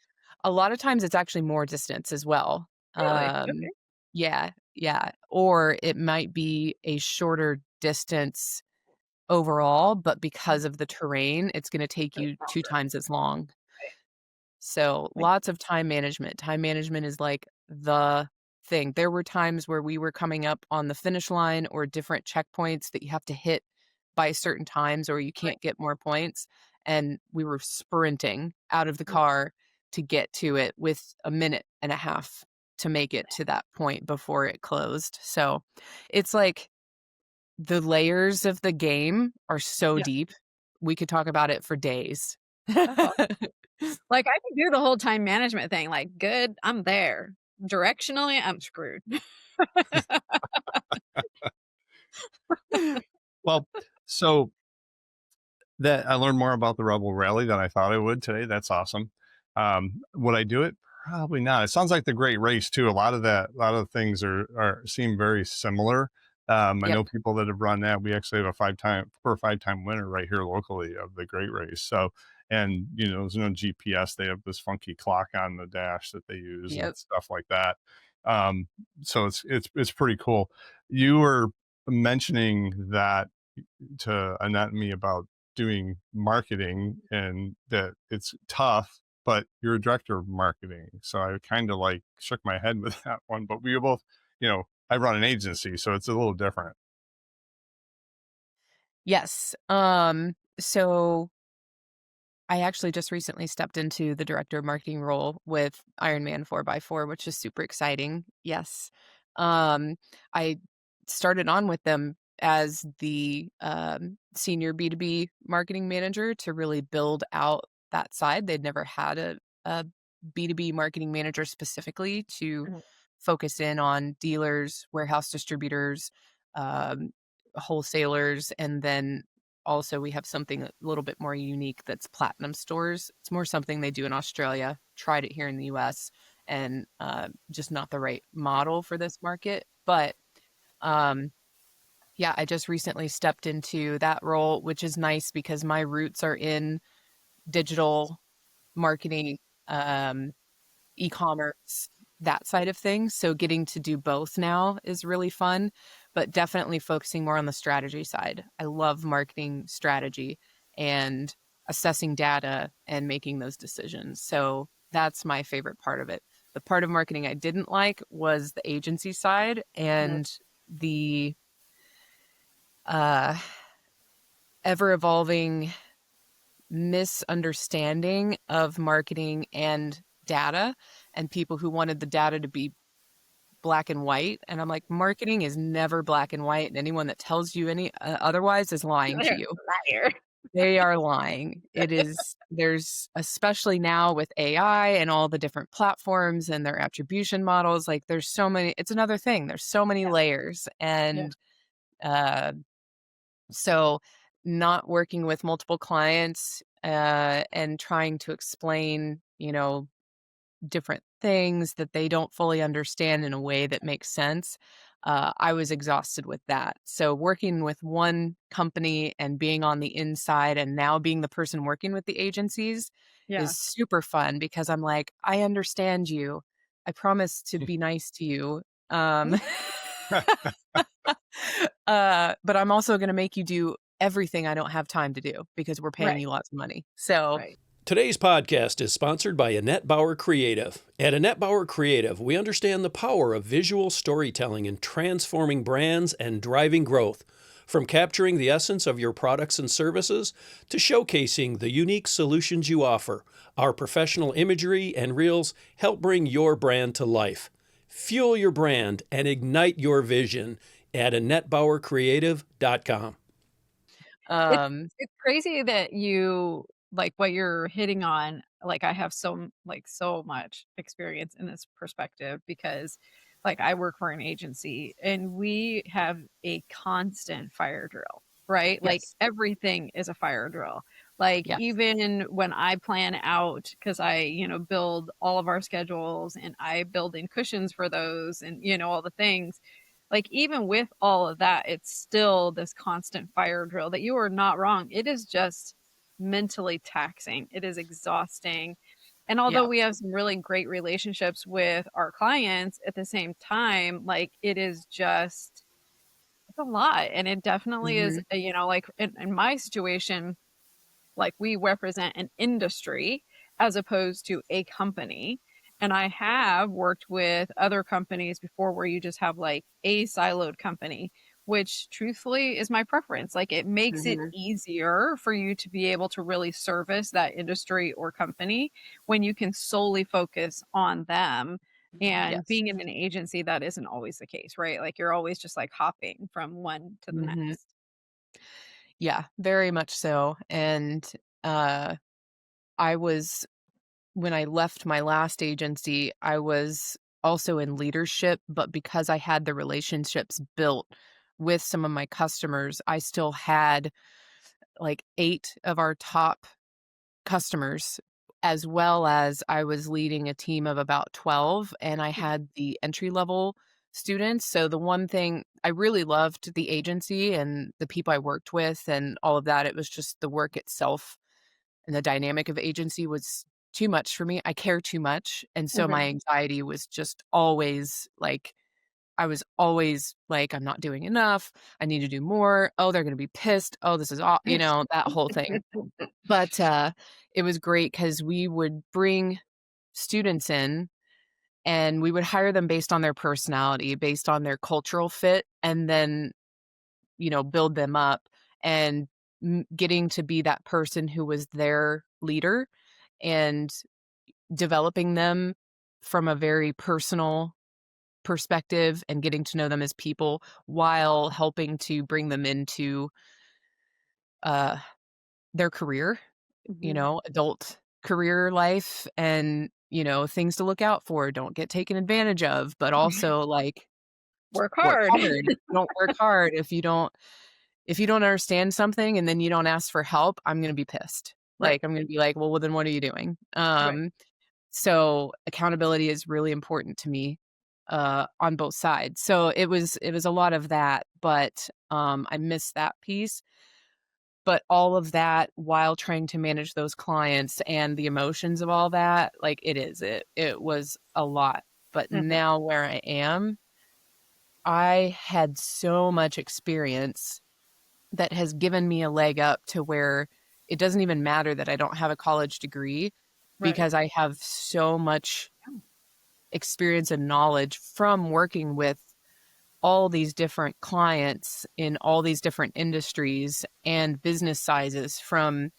a lot of times it's actually more distance as well. Really? Okay. Yeah, yeah. Or it might be a shorter distance overall, but Mhm. because of the terrain, it's going to take So you two longer. times as long. Right. So Like lots of time management. Time management is like the thing. There were times where we were coming up on the finish line or different checkpoints that you have to hit by certain times or you right. can't get more points. And we were sprinting out of the Yeah. car to get to it with a minute and a half to make it to that point before it closed. So it's like the layers of the game are so Yeah. deep. We could talk about it for days. That's awesome. Like, I can do the whole time management thing, like, good, I'm there. Directionally, I'm screwed. Well, so that I learned more about the Rebel Rally than I thought I would today. That's awesome. Would I do it? Probably not. It sounds like the Great Race too. A lot of things are seem very similar. I Yep. know people that have run that. We actually have a 5-time winner right here locally of the Great Race. So, and there's no GPS. They have this funky clock on the dash that they use and Yep. stuff like that. Um, so it's pretty cool. You were mentioning that to Annette and me about doing marketing and that it's tough, but you're a director of marketing. So I kind of like shook my head with that one, but we were both, I run an agency, so it's a little different. Yes. So I actually just recently stepped into the director of marketing role with Ironman 4x4, which is super exciting. Yes. I started on with them as the senior B2B marketing manager to really build out that side. They'd never had a B2B marketing manager specifically to Mhm. focus in on dealers, warehouse distributors, um, wholesalers, and then also we have something a little bit more unique that's platinum stores. It's more something they do in Australia, tried it here in the US, and just not the right model for this market. But um, yeah, I just recently stepped into that role, which is nice because my roots are in digital marketing, um, e-commerce, that side of things. So getting to do both now is really fun, but definitely focusing more on the strategy side. I love marketing strategy and assessing data and making those decisions. So that's my favorite part of it. The part of marketing I didn't like was the agency side Mhm. and the uh, ever evolving misunderstanding of marketing and data and people who wanted the data to be black and white. And I'm like, marketing is never black and white. And anyone that tells you any otherwise is lying to They're you. a liar. They are lying. It is, there's, especially now with AI and all the different platforms and their attribution models, like there's so many, it's another thing. There's so many Yeah. layers. Yeah. And uh, so not working with multiple clients and trying to explain, different things that they don't fully understand in a way that makes sense. I was exhausted with that. So working with one company and being on the inside and now being the person working with the agencies Yeah. is super fun because I'm like, I understand you. I promise to be nice to you. But I'm also going to make you do everything I don't have time to do because we're paying you lots of money. So Right. Today's podcast is sponsored by Annette Bauer Creative. At Annette Bauer Creative, we understand the power of visual storytelling in transforming brands and driving growth. From capturing the essence of your products and services to showcasing the unique solutions you offer, our professional imagery and reels help bring your brand to life. Fuel your brand and ignite your vision at AnnetteBauerCreative.com. It's crazy that you like what you're hitting on. Like I have so much experience in this perspective because like I work for an agency and we have a constant fire drill, right? Like yes, everything is a fire drill. Like yes, even when I plan out, because I, build all of our schedules and I build in cushions for those and, all the things like even with all of that, it's still this constant fire drill that you are not wrong. It is just mentally taxing. It is exhausting. And although yeah, we have some really great relationships with our clients at the same time, like it is just it's a lot. And it definitely is, hmm like in my situation, like we represent an industry as opposed to a company. And I have worked with other companies before where you just have like a siloed company, which truthfully is my preference. Like it makes it hmm easier for you to be able to really service that industry or company when you can solely focus on them. And yes. being in an agency, that isn't always the case, right? Like you're always just like hopping from one to the hmm next. Yeah, very much so. And uh, I was, when I left my last agency, I was also in leadership, but because I had the relationships built with some of my customers, I still had like 8 of our top customers, as well as I was leading a team of about 12, and I had the entry level students. So the one thing I really loved the agency and the people I worked with and all of that. It was just the work itself and the dynamic of agency was too much for me. I care too much. And so my Okay. anxiety was just always like, I was always like, I'm not doing enough. I need to do more. Oh, they're going to be pissed. Oh, this is all, that whole thing. But it was great because we would bring students in and we would hire them based on their personality, based on their cultural fit, and then, build them up and getting to be that person who was their leader and developing them from a very personal perspective and getting to know them as people while helping to bring them into uh, their career, Mhm. adult career life and, things to look out for. Don't get taken advantage of, but also like Work work hard. hard. Don't work hard. If you don't understand something and then you don't ask for help, I'm going to be pissed. Right. Like, I'm going to be like, well, then what are you doing? Right. So accountability is really important to me, on both sides. So it was a lot of that, but, I miss that piece. But all of that while trying to manage those clients and the emotions of all that, like it was a lot. But Mhm. now where I am, I had so much experience that has given me a leg up to where it doesn't even matter that I don't have a college degree Right. because I have so much experience and knowledge from working with all these different clients in all these different industries and business sizes, from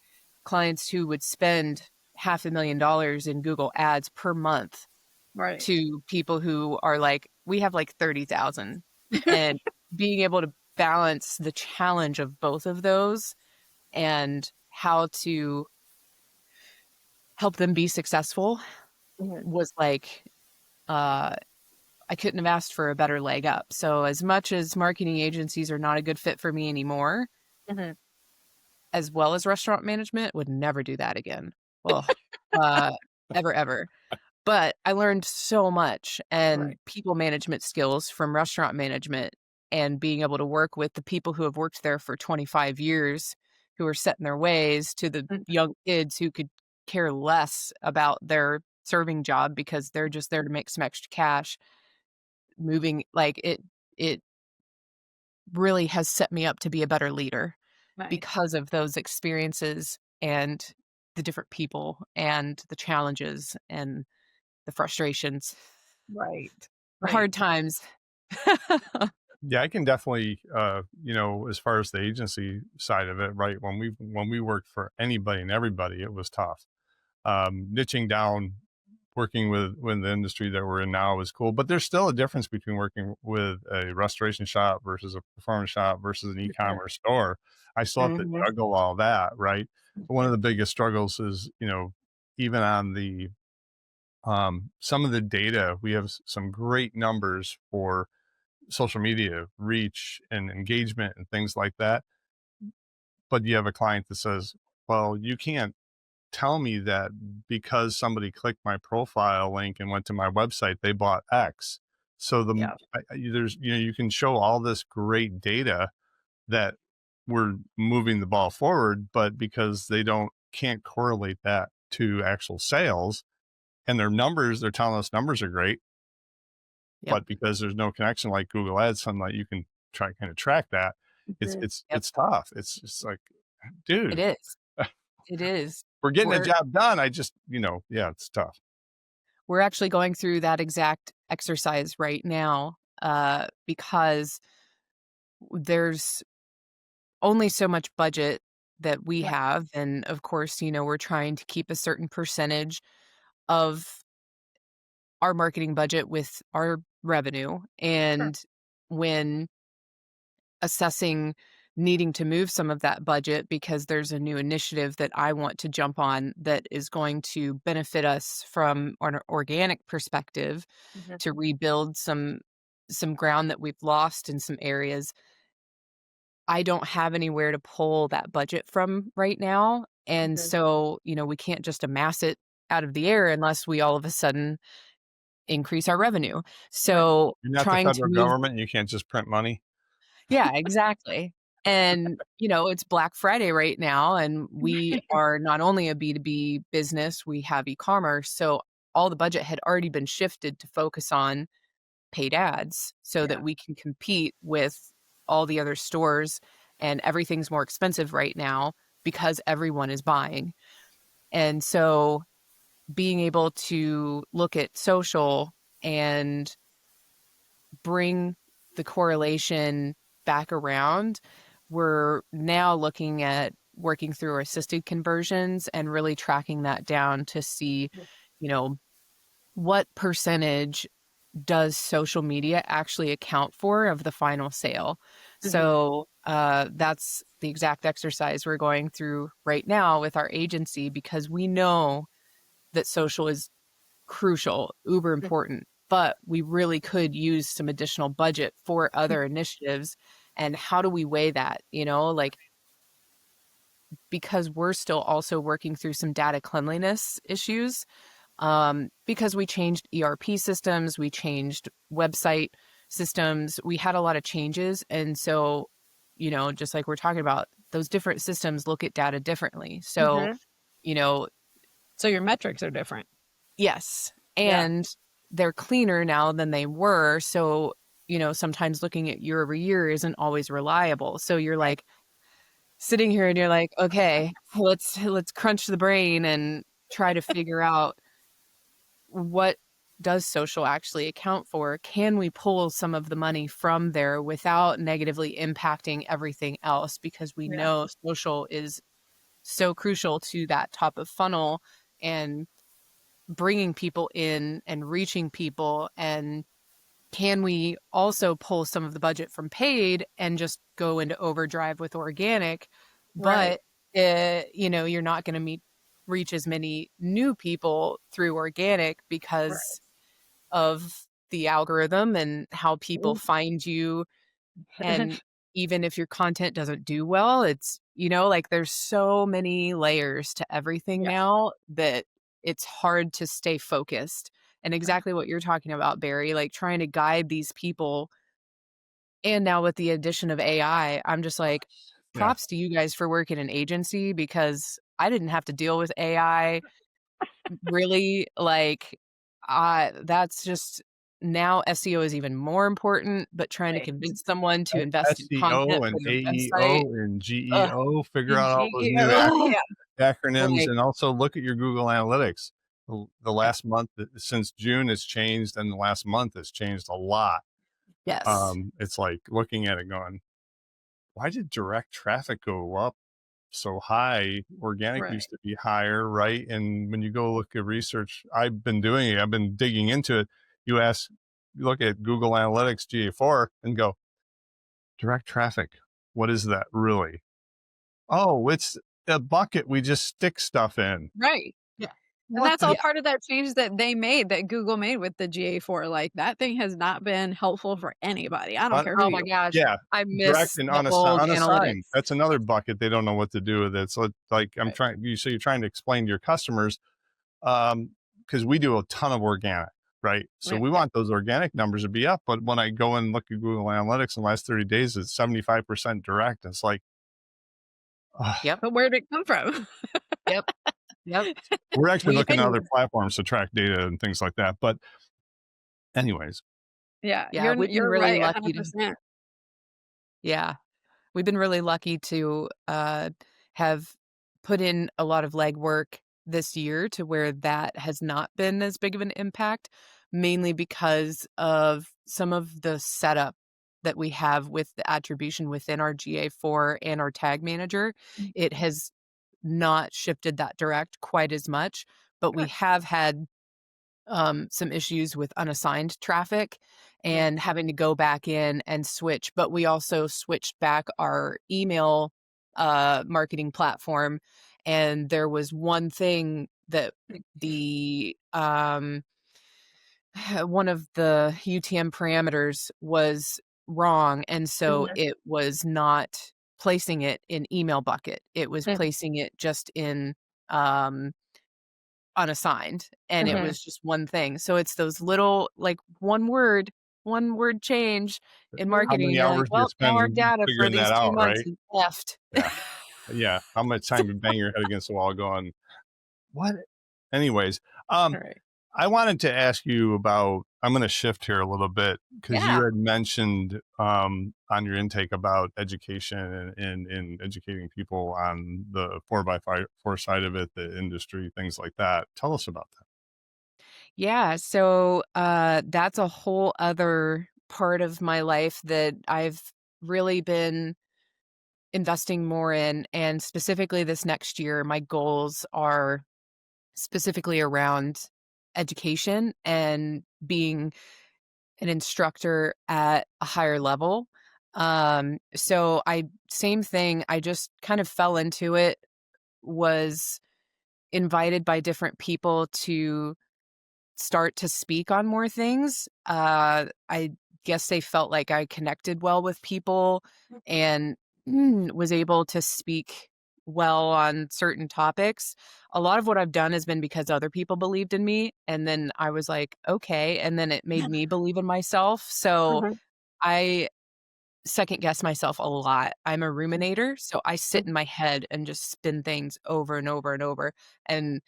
clients who would spend $500,000 in Google ads per month Right. to people who are like, we have like 30,000, and being able to balance the challenge of both of those and how to help them be successful Mhm. was like, uh, I couldn't have asked for a better leg up. So as much as marketing agencies are not a good fit for me anymore, Mhm. as well as restaurant management, would never do that again. Well, uh, ever, ever. But I learned so much and people management skills from restaurant management and being able to work with the people who have worked there for 25 years who are set in their ways to the young kids who could care less about their serving job because they're just there to make some extra cash. Moving like it really has set me up to be a better leader because of those experiences and the different people and the challenges and the frustrations, Right. the hard times. Yeah, I can definitely, as far as the agency side of it, right? When we worked for anybody and everybody, it was tough. Niching down, working with the industry that we're in now is cool, but there's still a difference between working with a restoration shop versus a performance shop versus an e-commerce store. I still have to juggle all that, right? But one of the biggest struggles is, even on the some of the data, we have some great numbers for social media reach and engagement and things like that. But you have a client that says, well, you can't tell me that because somebody clicked my profile link and went to my website, they bought X. So there's, you can show all this great data that we're moving the ball forward, but because they can't correlate that to actual sales and they're telling us numbers are great. But because there's no connection like Google Ads, something like you can kind of track that. It's tough. It's just like, dude, It is. It is. We're getting the job done. I just, it's tough. We're actually going through that exact exercise right now because there's only so much budget that we have. And of course, we're trying to keep a certain percentage of our marketing budget with our revenue. And when assessing needing to move some of that budget because there's a new initiative that I want to jump on that is going to benefit us from an organic perspective to rebuild some ground that we've lost in some areas. I don't have anywhere to pull that budget from right now. And so, we can't just amass it out of the air unless we all of a sudden increase our revenue. So you're not the trying to federal move. government. You can't just print money. Yeah, exactly. And, it's Black Friday right now, and we are not only a B2B business, we have e-commerce. So all the budget had already been shifted to focus on paid ads so that we can compete with all the other stores, and everything's more expensive right now because everyone is buying. And so being able to look at social and bring the correlation back around, we're now looking at working through our assisted conversions and really tracking that down to see, what percentage does social media actually account for of the final sale. So that's the exact exercise we're going through right now with our agency, because we know that social is crucial, uber important, but we really could use some additional budget for other initiatives. And how do we weigh that? Because we're still also working through some data cleanliness issues, because we changed ERP systems, we changed website systems, we had a lot of changes. And so, just like we're talking about, those different systems look at data differently. So, so your metrics are different. Yes. And they're cleaner now than they were. So, sometimes looking at year over year isn't always reliable. So you're like sitting here and you're like, okay, let's crunch the brain and try to figure out what does social actually account for? Can we pull some of the money from there without negatively impacting everything else? Because we know social is so crucial to that top of funnel and bringing people in and reaching people. And can we also pull some of the budget from paid and just go into overdrive with organic? But, you're not going to reach as many new people through organic because of the algorithm and how people find you. And even if your content doesn't do well, it's, there's so many layers to everything now that it's hard to stay focused. And exactly what you're talking about, Barry, like trying to guide these people. And now with the addition of AI, I'm just like, Yeah. props to you guys for working an agency, because I didn't have to deal with AI really. Like, that's just, now SEO is even more important, but trying to convince someone to invest in content SEO for and their website. AEO and Ugh, GEO, figure And out all those new yeah. acronyms, like, and also look at your Google Analytics. The yeah, last month, since June, has changed, and the last month has changed a lot. yes, It's like looking at it going, why did direct traffic go up so high? Organic Right. used to be higher, right? And when you go look at research, I've been doing it, I've been digging into it. You look at Google Analytics GA4 and go, direct traffic, what is that really? Oh, it's a bucket we just stick stuff in. Right. yeah, And What that's all the? part of that change that they made, that Google made with the GA4. Like, that thing has not been helpful for anybody. I don't care who oh you my are. gosh, Yeah, I direct miss and the old unassigned. analytics. That's another bucket they don't know what to do with it. So like Right. so you're trying to explain to your customers, because we do a ton of organic, right? So Yeah. we want those organic numbers to be up. But when I go and look at Google Analytics in the last 30 days, it's 75% direct. It's like, Yep, But where did it come from? yep, yep. we're actually We looking at And other platforms to track data and things like that. But anyways, yeah, yeah, we've been you're really right lucky to 100%. yeah. We've been really lucky to have put in a lot of legwork this year to where that has not been as big of an impact, mainly because of some of the setup that we have with the attribution within our GA4 and our tag manager. It has not shifted that direct quite as much, but we Sure. have had some issues with unassigned traffic Yeah. and having to go back in and switch. But we also switched back our email marketing platform. And there was one thing that the one of the UTM parameters was wrong. And so Mhm. it was not placing it in email bucket. It was Mhm. placing it just in um unassigned, and it Mhm. was just one thing. So it's those little, like, one word change in how marketing, and many you're like, hours do you "Well, now our spend data for figuring these that 2 out, months right? is left." Yeah. Yeah. How much time you bang your head against the wall going, what? Anyways, All right. I wanted to ask you about, I'm going to shift here a little bit, because you Yeah. had mentioned on your intake about education and educating people on the 4x4 side of it, the industry, things like that. Tell us about that. Yeah, so, that's a whole other part of my life that I've really been investing more in, and specifically this next year, my goals are specifically around education and being an instructor at a higher level. So same thing, I just kind of fell into it, was invited by different people to start to speak on more things. I guess they felt like I connected well with people and was able to speak well on certain topics. A lot of what I've done has been because other people believed in me. And then I was like, okay. And then it made me believe in myself. So Mhm. I second guess myself a lot. I'm a ruminator. So I sit in my head and just spin things over and over and over. And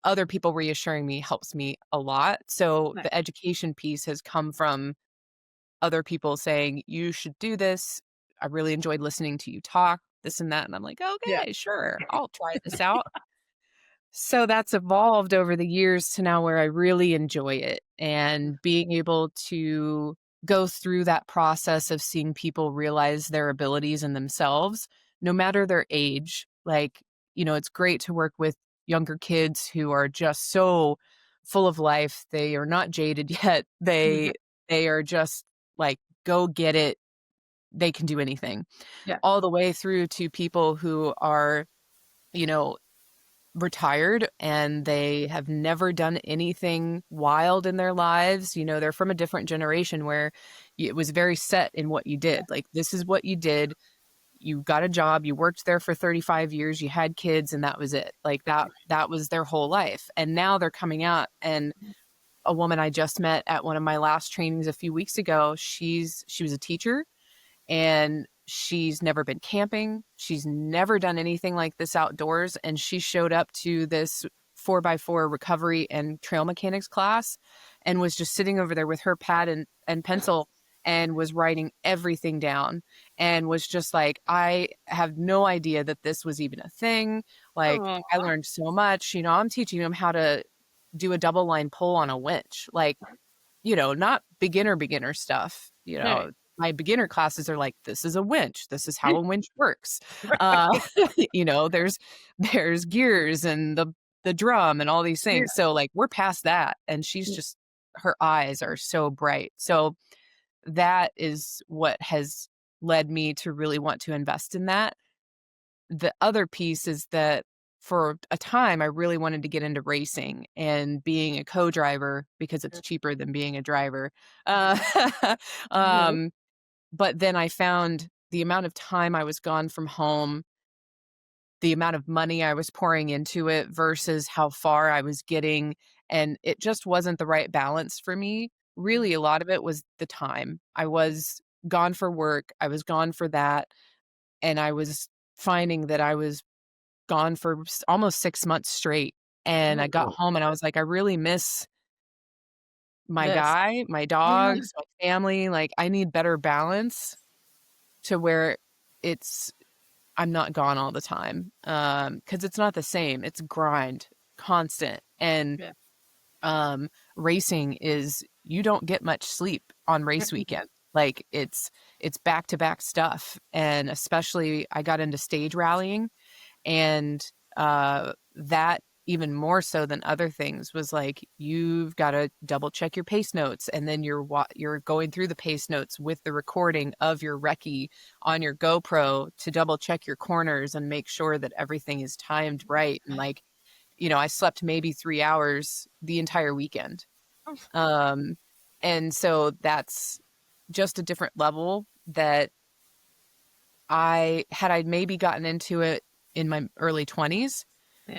other people reassuring me helps me a lot. So Nice. the education piece has come from other people saying, "You should do this. I really enjoyed listening to you talk, this and that." And I'm like, Yeah. "Okay, sure. I'll try this out." So that's evolved over the years to now where I really enjoy it, and being able to go through that process of seeing people realize their abilities in themselves, no matter their age. Like, it's great to work with younger kids who are just so full of life. They are not jaded yet. Mhm. They are just like, go get it. They can do anything. Yeah. All the way through to people who are, you know, retired and they have never done anything wild in their lives. They're from a different generation where it was very set in what you did. Like, this is what you did. you got a job, you worked there for 35 years, you had kids, and that was it. Like that was their whole life. And now they're coming out, and a woman I just met at one of my last trainings a few weeks ago, she was a teacher, and she's never been camping. She's never done anything like this outdoors. And she showed up to this 4x4 recovery and trail mechanics class and was just sitting over there with her pad and pencil and was writing everything down and was just like, I have no idea that this was even a thing. Like, I learned so much. I'm teaching them how to do a double line pull on a winch. Like, not beginner stuff, Right. My beginner classes are like, this is a winch. This is how a winch works. There's gears and the drum and all these things. So like, we're past that. And she's just, her eyes are so bright. So that is what has led me to really want to invest in that. The other piece is that for a time, I really wanted to get into racing and being a co-driver because it's cheaper than being a driver. But then I found the amount of time I was gone from home, the amount of money I was pouring into it versus how far I was getting, and it just wasn't the right balance for me. Really, a lot of it was the time. I was gone for work, I was gone for that, and I was finding that I was gone for almost 6 months straight, and I got home and I was like, I really miss my guy, my dogs, my family. Like, I need better balance to where I'm not gone all the time. 'Cause it's not the same. It's grind, constant. And racing is, you don't get much sleep on race weekend. Like, it's back-to-back stuff. And especially I got into stage rallying, and that even more so than other things was like, you've got to double check your pace notes, and then you're going through the pace notes with the recording of your recce on your GoPro to double check your corners and make sure that everything is timed right. And like, I slept maybe 3 hours the entire weekend. And so that's just a different level that I'd maybe gotten into it in my early 20s,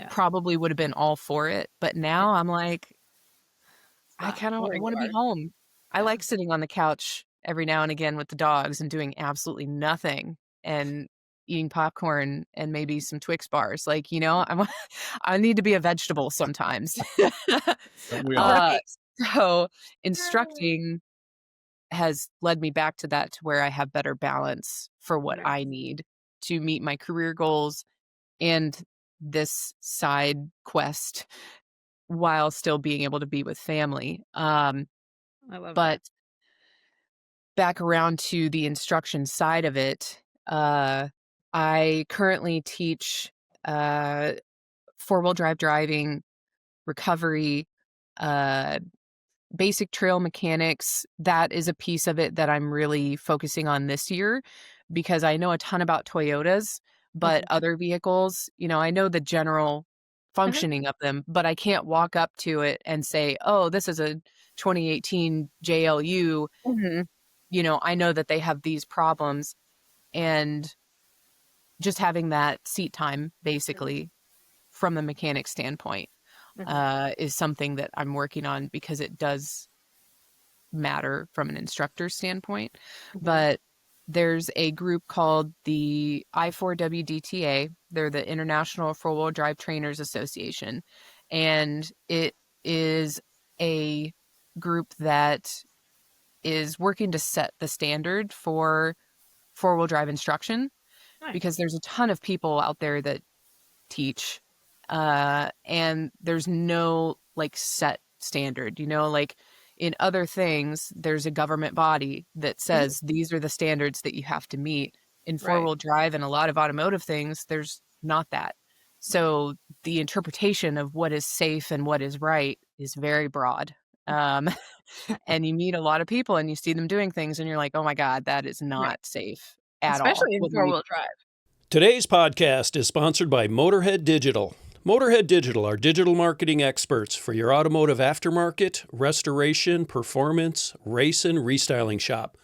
probably would have been all for it. But now I'm like, I want to be home. I like sitting on the couch every now and again with the dogs and doing absolutely nothing and eating popcorn and maybe some Twix bars. Like, I need to be a vegetable sometimes. So instructing has led me back to that, to where I have better balance for what I need to meet my career goals and this side quest while still being able to be with family. I love but that. Back around to the instruction side of it, I currently teach four-wheel drive driving, recovery, basic trail mechanics. That is a piece of it that I'm really focusing on this year, because I know a ton about Toyotas, but other vehicles, I know the general functioning of them, but I can't walk up to it and say, oh, this is a 2018 JLU. I know that they have these problems, and just having that seat time basically from the mechanic standpoint is something that I'm working on, because it does matter from an instructor standpoint. But there's a group called the I4WDTA. They're the International Four-Wheel Drive Trainers Association. And it is a group that is working to set the standard for four-wheel drive instruction, because there's a ton of people out there that teach, and there's no like set standard, like in other things, there's a government body that says these are the standards that you have to meet. In four-wheel drive and a lot of automotive things, there's not that. So the interpretation of what is safe and what is right is very broad. And you meet a lot of people and you see them doing things and you're like, oh my God, that is not safe at all. Especially in four-wheel drive. Today's podcast is sponsored by Motorhead Digital. Motorhead Digital are digital marketing experts for your automotive aftermarket, restoration, performance, race, and restyling shop.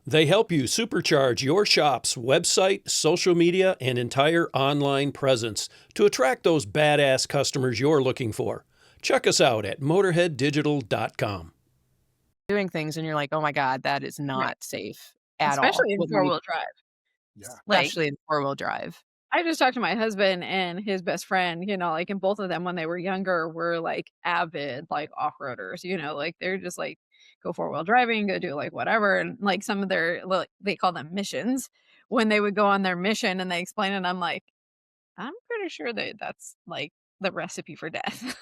They help you supercharge your shop's website, social media, and entire online presence to attract those badass customers you're looking for. Check us out at motorheaddigital.com. Doing things and you're like, oh my God, that is not safe at all. Especially in four-wheel drive. Yeah. Like, Especially in four-wheel drive. I just talked to my husband and his best friend, you know, like, and both of them when they were younger were like avid like off-roaders, you know, like they're just like go four-wheel driving, go do like whatever. And like some of their like they call them missions. When they would go on their mission and they explain it, I'm like, I'm pretty sure that that's like the recipe for death.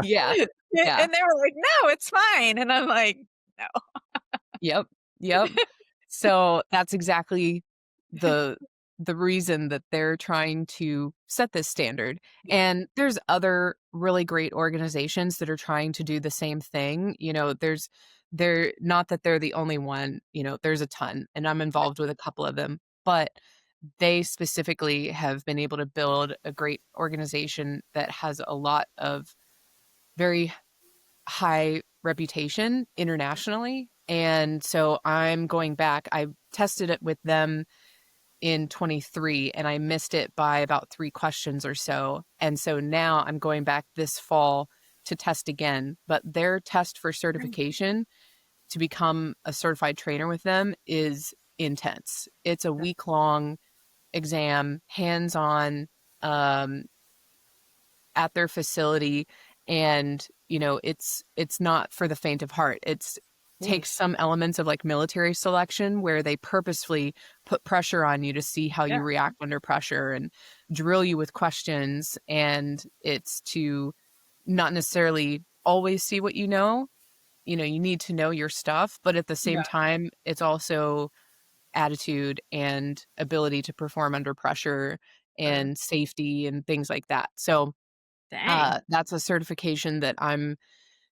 Yeah. Yeah. And they were like, no, it's fine. And I'm like, no. Yep. Yep. So that's exactly the reason that they're trying to set this standard. And there's other really great organizations that are trying to do the same thing. You know, they're not that they're the only one, you know, there's a ton and I'm involved with a couple of them, but they specifically have been able to build a great organization that has a lot of very high reputation internationally. And so I'm going back. I tested it with them in 23 and I missed it by about 3 questions or so. And so now I'm going back this fall to test again. But their test for certification to become a certified trainer with them is intense. It's a week-long exam, hands-on, at their facility. And, you know, it's not for the faint of heart. It's takes some elements of like military selection where they purposefully put pressure on you to see how you react under pressure and drill you with questions. And it's to not necessarily always see what you know. You know, you need to know your stuff, but at the same time, it's also attitude and ability to perform under pressure and safety and things like that. So that's a certification that I'm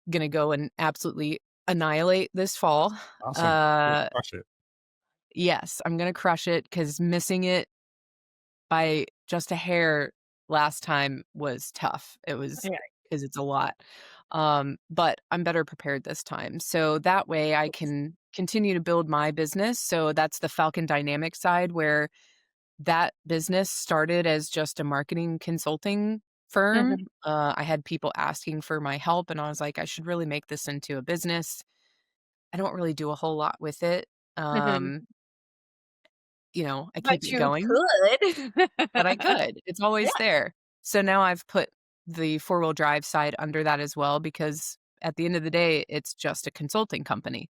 going to go and absolutely annihilate this fall. Awesome. Crush it. Yes, I'm going to crush it because missing it by just a hair last time was tough. It was because it's a lot. But I'm better prepared this time. So that way I can continue to build my business. So that's the Falcon Dynamics side where that business started as just a marketing consulting firm. I had people asking for my help and I was like, I should really make this into a business. I don't really do a whole lot with it. You know, I keep But it you going, could. but I could. It's always there. So now I've put the four-wheel drive side under that as well, because at the end of the day, it's just a consulting company.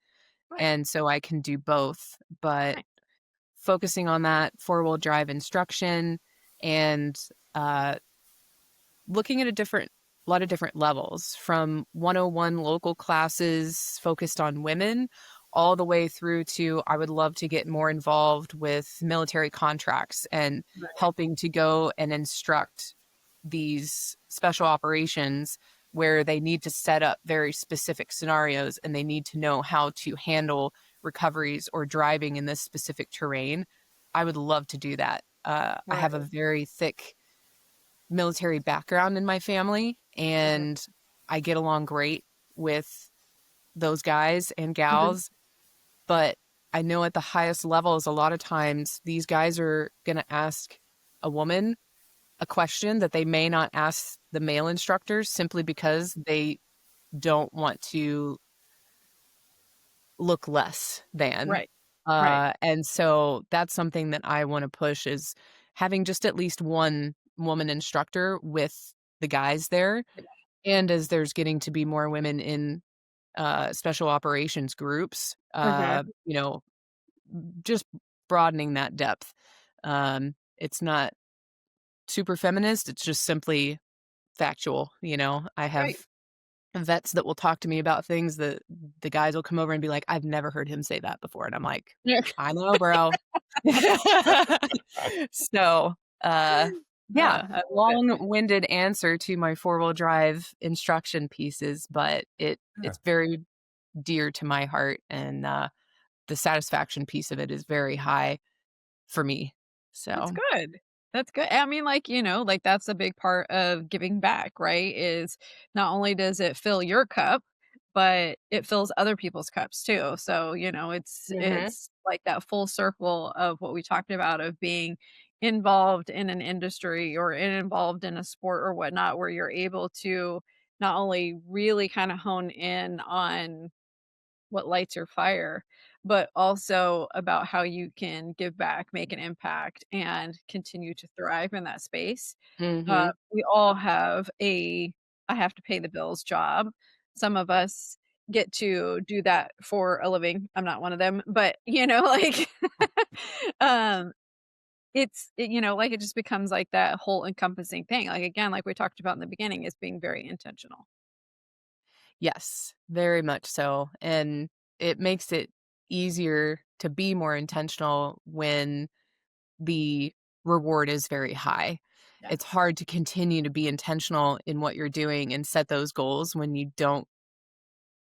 And so I can do both, but focusing on that four-wheel drive instruction and looking at a lot of different levels from 101 local classes focused on women all the way through to I would love to get more involved with military contracts and helping to go and instruct these special operations where they need to set up very specific scenarios and they need to know how to handle recoveries or driving in this specific terrain. I would love to do that. I have a very thick military background in my family and I get along great with those guys and gals. But I know at the highest levels, a lot of times these guys are going to ask a woman a question that they may not ask the male instructors simply because they don't want to look less than. And so that's something that I want to push is having just at least one woman instructor with the guys there. And as there's getting to be more women in special operations groups, you know, just broadening that depth. It's not super feminist. It's just simply factual. You know, I have vets that will talk to me about things that the guys will come over and be like, I've never heard him say that before. And I'm like, I know, bro. So, long-winded answer to my four-wheel drive instruction pieces, but it's very dear to my heart. And the satisfaction piece of it is very high for me. So That's good. That's good. I mean, like, you know, like that's a big part of giving back, right? Is not only does it fill your cup, but it fills other people's cups too. So, Mm-hmm. it's like that full circle of what we talked about of being involved in an industry or involved in a sport or whatnot, where you're able to not only really kind of hone in on what lights your fire, but also about how you can give back, make an impact, and continue to thrive in that space. Mm-hmm. We all have a I have to pay the bills job. Some of us get to do that for a living. I'm not one of them, but like um like it just becomes like that whole encompassing thing. Like again, like we talked about in the beginning, is being very intentional. Yes, very much so. And it makes it easier to be more intentional when the reward is very high. It's Yes. hard to continue to be intentional in what you're doing and set those goals when you don't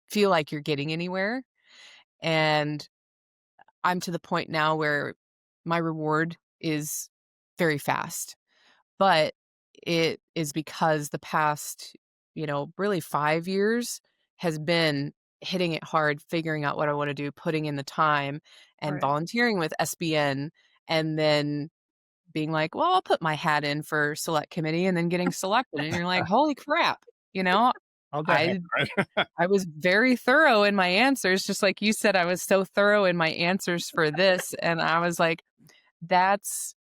feel like you're getting anywhere. And I'm to the point now where my reward is very fast, but it is because the past, really 5 years has been hitting it hard, figuring out what I want to do, putting in the time and Right. volunteering with SBN, and then being like, well, I'll put my hat in for select committee and then getting selected. And you're like, holy crap, you know, How'd that I happen, right? I was very thorough in my answers, just like you said, I was so thorough in my answers for this. And I was like, that's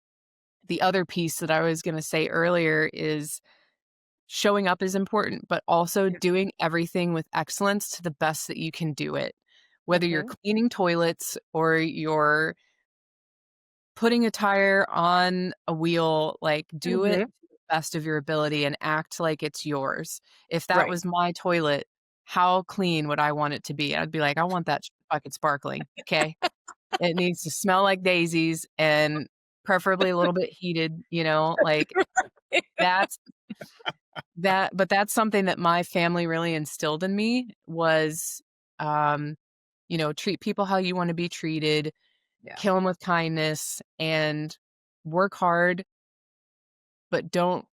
the other piece that I was going to say earlier is showing up is important, but also Yeah. doing everything with excellence to the best that you can do it. Whether you're Okay. cleaning toilets or you're putting a tire on a wheel, like do it Mhm. to the best of your ability and act like it's yours. If that Right. was my toilet, how clean would I want it to be? I'd be like, I want that bucket sparkling. Okay. It needs to smell like daisies and preferably a little bit heated, like that's but that's something that my family really instilled in me was, um, treat people how you want to be treated, Yeah. kill them with kindness, and work hard, but don't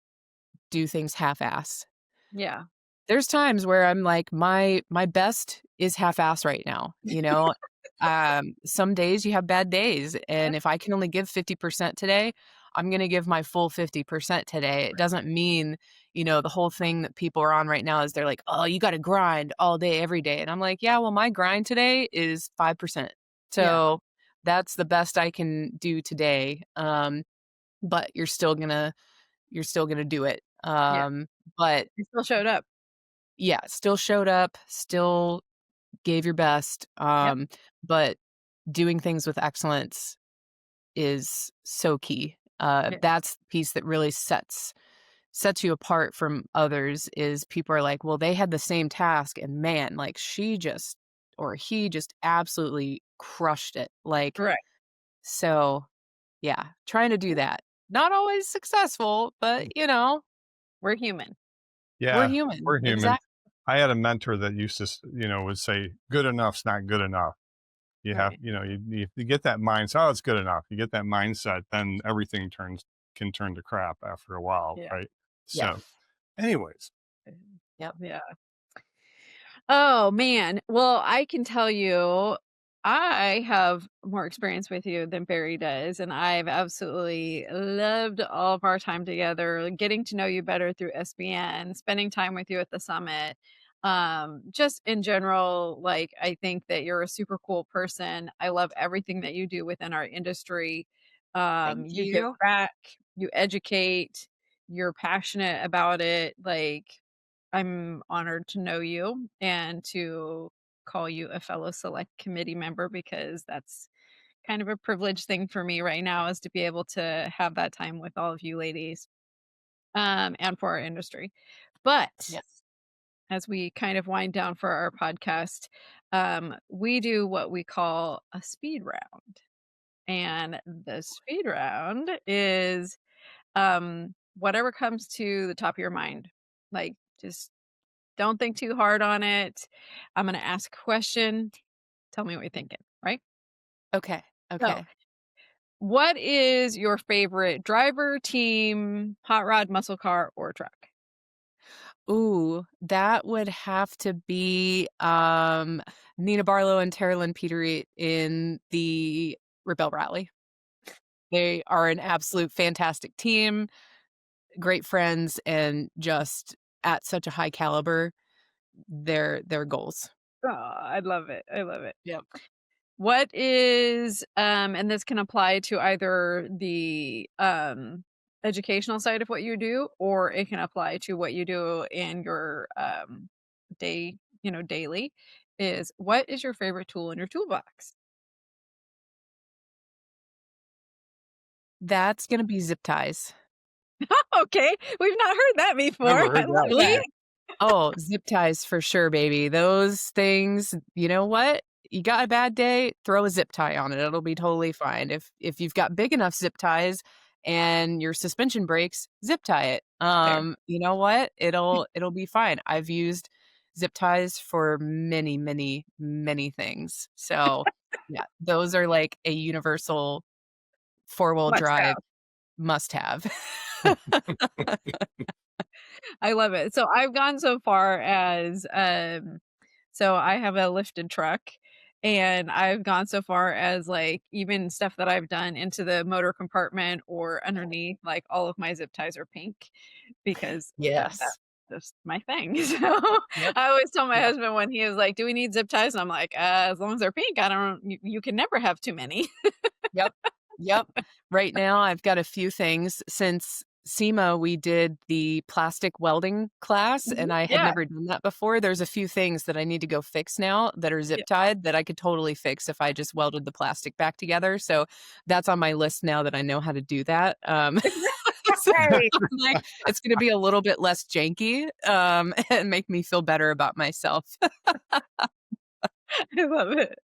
do things half-ass. Yeah. There's times where I'm like, my best is half-ass right now, some days you have bad days, and Yep. if I can only give 50% today, I'm gonna give my full 50% today. It doesn't mean, the whole thing that people are on right now is they're like, "Oh, you gotta grind all day, every day," and I'm like, "Yeah, well, my grind today is 5%. Yeah. So, that's the best I can do today, but you're still gonna do it." Yeah. But You still showed up. yeah, still showed up, still gave your best, Yep. but doing things with excellence is so key. Yeah. That's the piece that really sets you apart from others is people are like, well, they had the same task and man, like she just or he just absolutely crushed it. Like, Right. so yeah, trying to do that. Not always successful, but We're human. we're Yeah, human. we're human. Exactly. I had a mentor that used to, would say, "Good enough's not good enough." You have, Right. you get that mindset. Oh, it's good enough. You get that mindset, then everything can turn to crap after a while, Yeah. right? Yeah. So, anyways, Yep. Yeah. Oh, man. Well, I can tell you, I have more experience with you than Barry does, and I've absolutely loved all of our time together, getting to know you better through SBN, spending time with you at the summit. Just in general, like I think that you're a super cool person. I love everything that you do within our industry. Thank You give you. back, you educate, you're passionate about it. Like I'm honored to know you and to call you a fellow select committee member because that's kind of a privileged thing for me right now is to be able to have that time with all of you ladies and for our industry. But Yes. as we kind of wind down for our podcast, we do what we call a speed round. And the speed round is whatever comes to the top of your mind. Like just don't think too hard on it. I'm gonna ask a question. Tell me what you're thinking, right? Okay. So, Okay. what is your favorite driver, team, hot rod, muscle car, or truck? Ooh, that would have to be Nina Barlow and Terralyn Petery in the Rebell Rally. They are an absolute fantastic team, great friends, and just at such a high caliber. Their goals. Oh, I love it. I love it. Yep. What is and this can apply to either the educational side of what you do, or it can apply to what you do in your day, daily, is what is your favorite tool in your toolbox? That's gonna be zip ties. Okay, we've not heard that before. Never I heard that love Really? that. Oh, zip ties for sure, baby. Those things, you know what? You got a bad day, throw a zip tie on it. It'll be totally fine. If you've got big enough zip ties and your suspension breaks, zip tie it. There. You know what? It'll be fine. I've used zip ties for many, many, many things. So, yeah, those are like a universal four-wheel Must drive have. must have. I love it. So I've gone so far as so I have a lifted truck, and I've gone so far as like even stuff that I've done into the motor compartment or underneath, like all of my zip ties are pink because that's Yes. just my thing. So Yep. I always tell my Yep. husband when he was like, "Do we need zip ties?" And I'm like, as long as they're pink, I don't. You can never have too many." Yep. Yep. Right now, I've got a few things. Since SEMA, we did the plastic welding class, and I had Yeah. never done that before. There's a few things that I need to go fix now that are zip Yeah. tied that I could totally fix if I just welded the plastic back together. So that's on my list now that I know how to do that. So Right. I'm like, it's going to be a little bit less janky and make me feel better about myself. I love it.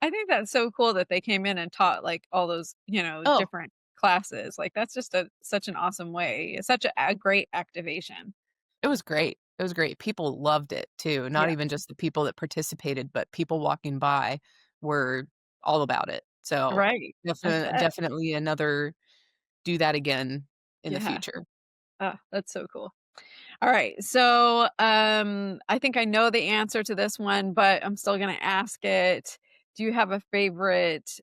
I think that's so cool that they came in and taught like all those, Oh, different classes. Like that's just such an awesome way. It's such a great activation. it was great. It was great. People loved it too. Not Yeah. even just the people that participated, but people walking by were all about it. So Right. I bet. definitely another do that again in the Yeah. future. That's so cool. All right. So, I think I know the answer to this one, but I'm still going to ask it. Do you have a favorite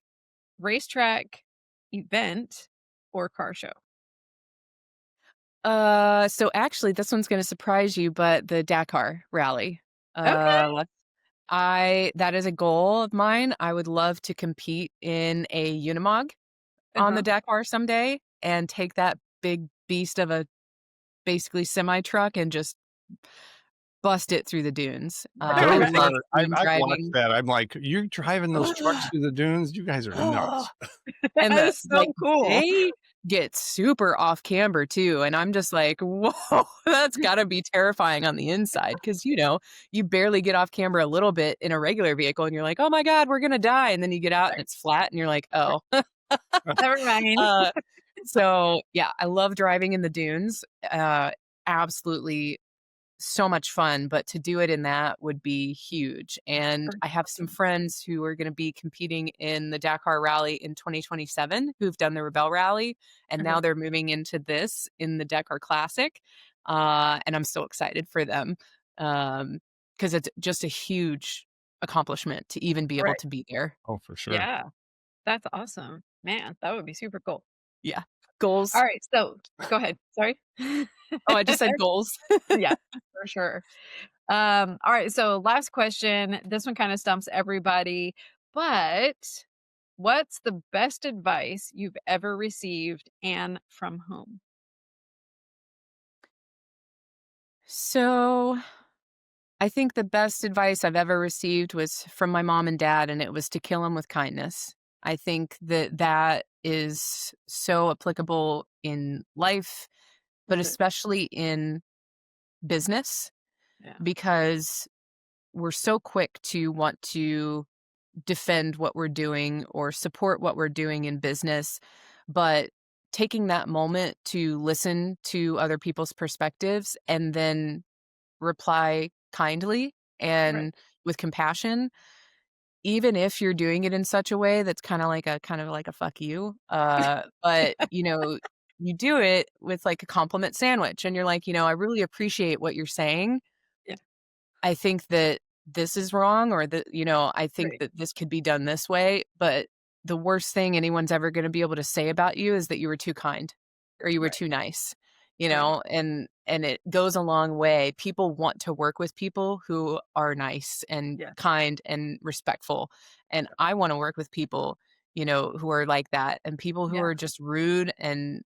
racetrack, event, or car show? So actually this one's gonna surprise you, but the Dakar rally. Okay. That is a goal of mine. I would love to compete in a Unimog on the Uh-huh. Dakar someday and take that big beast of a basically semi truck and just bust it through the dunes. I Those love are, doing I've watched driving. that. I'm like, you're driving those trucks through the dunes? You guys are Oh, nuts. And that is so cool. they get super off camber too, and I'm just like, "Whoa, that's gotta be terrifying on the inside," 'cause, you barely get off camber a little bit in a regular vehicle, and you're like, "Oh my god, we're gonna die," and then you get out and Right. it's flat, and you're like, "Oh." Never mind. Uh, so, yeah, I love driving in the dunes, absolutely so much fun, but to do it in that would be huge. And I have some Awesome. friends who are going to be competing in the Dakar Rally in 2027 who've done the Rebell Rally, and Uh-huh. now they're moving into this in the Dakar Classic. And I'm so excited for them because it's just a huge accomplishment to even be able Right. to be there. Oh, for sure. Yeah. That's awesome. Man, that would be super cool. Yeah. All Goals. right, so go ahead. Sorry. Oh, I just said goals. Yeah, for sure. All right, so last question. This one kind of stumps everybody, but what's the best advice you've ever received and from whom? So I think the best advice I've ever received was from my mom and dad, and it was to kill them with kindness. I think that is so applicable in life, but Sure. especially in business, Yeah. because we're so quick to want to defend what we're doing or support what we're doing in business. But taking that moment to listen to other people's perspectives and then reply kindly Right. and with compassion, even if you're doing it in such a way that's kind of like a fuck you. But you do it with like a compliment sandwich and you're like, I really appreciate what you're saying. Yeah. I think that this is wrong or that, I think Right. that this could be done this way. But the worst thing anyone's ever going to be able to say about you is that you were too kind or you were Right. too nice, Right. and it goes a long way. People want to work with people who are nice and Yeah. kind and respectful. And I want to work with people, who are like that, and people who Yeah. are just rude and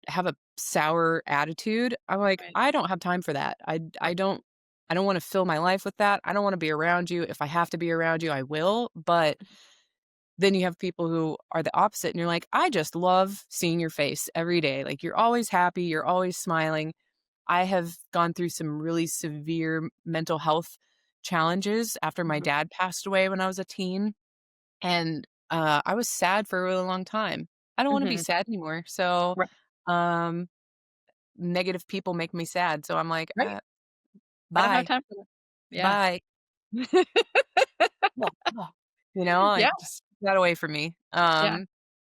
have a sour attitude. I'm like, Right. I don't have time for that. I don't want to fill my life with that. I don't want to be around you. If I have to be around you, I will. But then you have people who are the opposite and you're like, I just love seeing your face every day. Like you're always happy, you're always smiling. I have gone through some really severe mental health challenges after my Mhm. dad passed away when I was a teen. And I was sad for a really long time. I don't want to be Mhm. sad anymore. So Right. um negative people make me sad. So I'm like, Right. I don't have bye, time for that. Yeah. bye. Ugh, ugh. Like Yeah. just get that away from me. Yeah.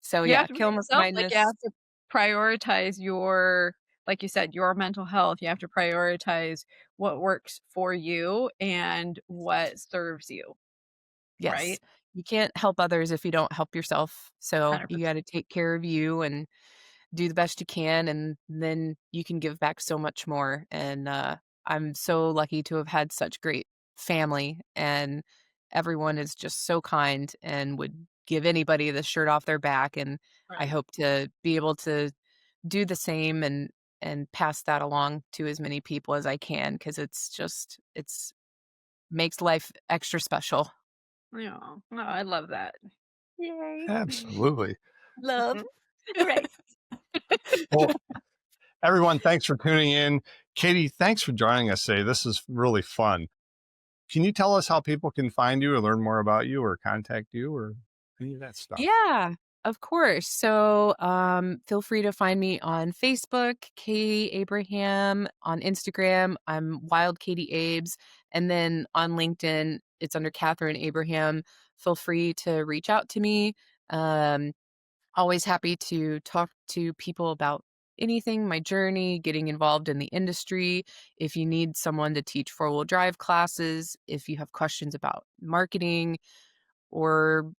So You yeah, have to kill 'em it with sounds like you kindness. have to prioritize your like you said, your mental health. You have to prioritize what works for you and what serves you, Yes. right? You can't help others if you don't help yourself. So you got 100%. to take care of you and do the best you can, and then you can give back so much more. And I'm so lucky to have had such great family, and everyone is just so kind and would give anybody the shirt off their back. And I Right. hope to be able to do the same and pass that along to as many people as I can, because it's makes life extra special. Yeah. No, I love that. Yay. Absolutely. Love. Right. Well, everyone, thanks for tuning in. Katie, thanks for joining us today. This is really fun. Can you tell us how people can find you or learn more about you or contact you or any of that stuff? Yeah, of course. So feel free to find me on Facebook, Katie Abraham, on Instagram, I'm Wild Katie Abes, and then on LinkedIn, it's under Catherine Abraham. Feel free to reach out to me. Um, Always happy to talk to people about anything, my journey, getting involved in the industry. If you need someone to teach four-wheel drive classes, if you have questions about marketing or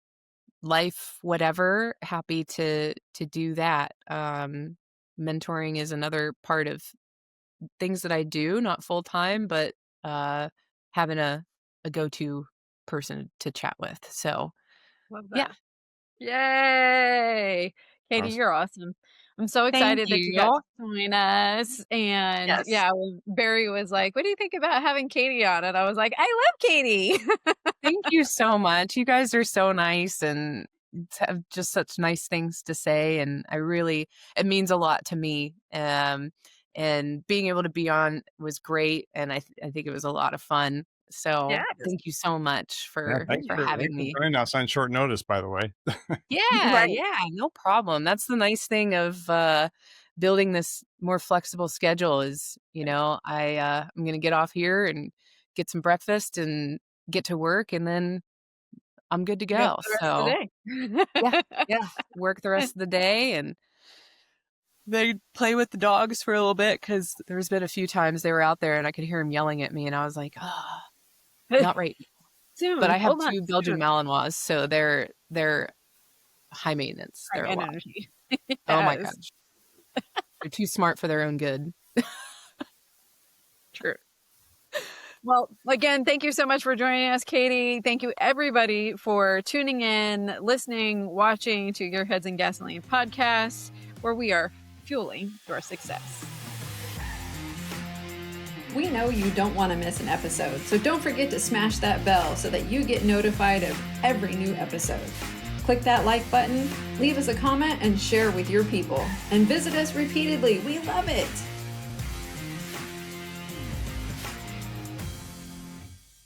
life, whatever, happy to do that. Mentoring is another part of things that I do, not full time, but uh, having a go-to person to chat with. So Love yeah, that. Yay. Katie, Awesome. you're awesome. I'm so thank excited that you got you. to join us. And Yes. yeah, when Barry was like, "What do you think about having Katie on?" And I was like, "I love Katie." Thank you so much. You guys are so nice and have just such nice things to say. And it means a lot to me. And being able to be on was great. And I think it was a lot of fun. So Yes. thank you so much Yeah, for having thanks for me. joining us on short notice, by the way. Yeah, Right. yeah, no problem. That's the nice thing of building this more flexible schedule is, I'm gonna get off here and get some breakfast and get to work, and then I'm good to Go for go. the rest of So the yeah, day. yeah. Work the rest of the day and they play with the dogs for a little bit because there's been a few times they were out there and I could hear them yelling at me and I was like, oh, not right. But Soon. I have Hold on. 2 Belgian Soon. Malinois, so they're high maintenance. High They're a lot. energy. Oh my Yes. gosh. They're too smart for their own good. True. Well, again, thank you so much for joining us, Katie. Thank you, everybody, for tuning in, listening, watching to Gearheads and Gasoline podcast, where we are fueling your success. We know you don't want to miss an episode, so don't forget to smash that bell so that you get notified of every new episode. Click that like button, leave us a comment, and share with your people. And visit us repeatedly. We love it.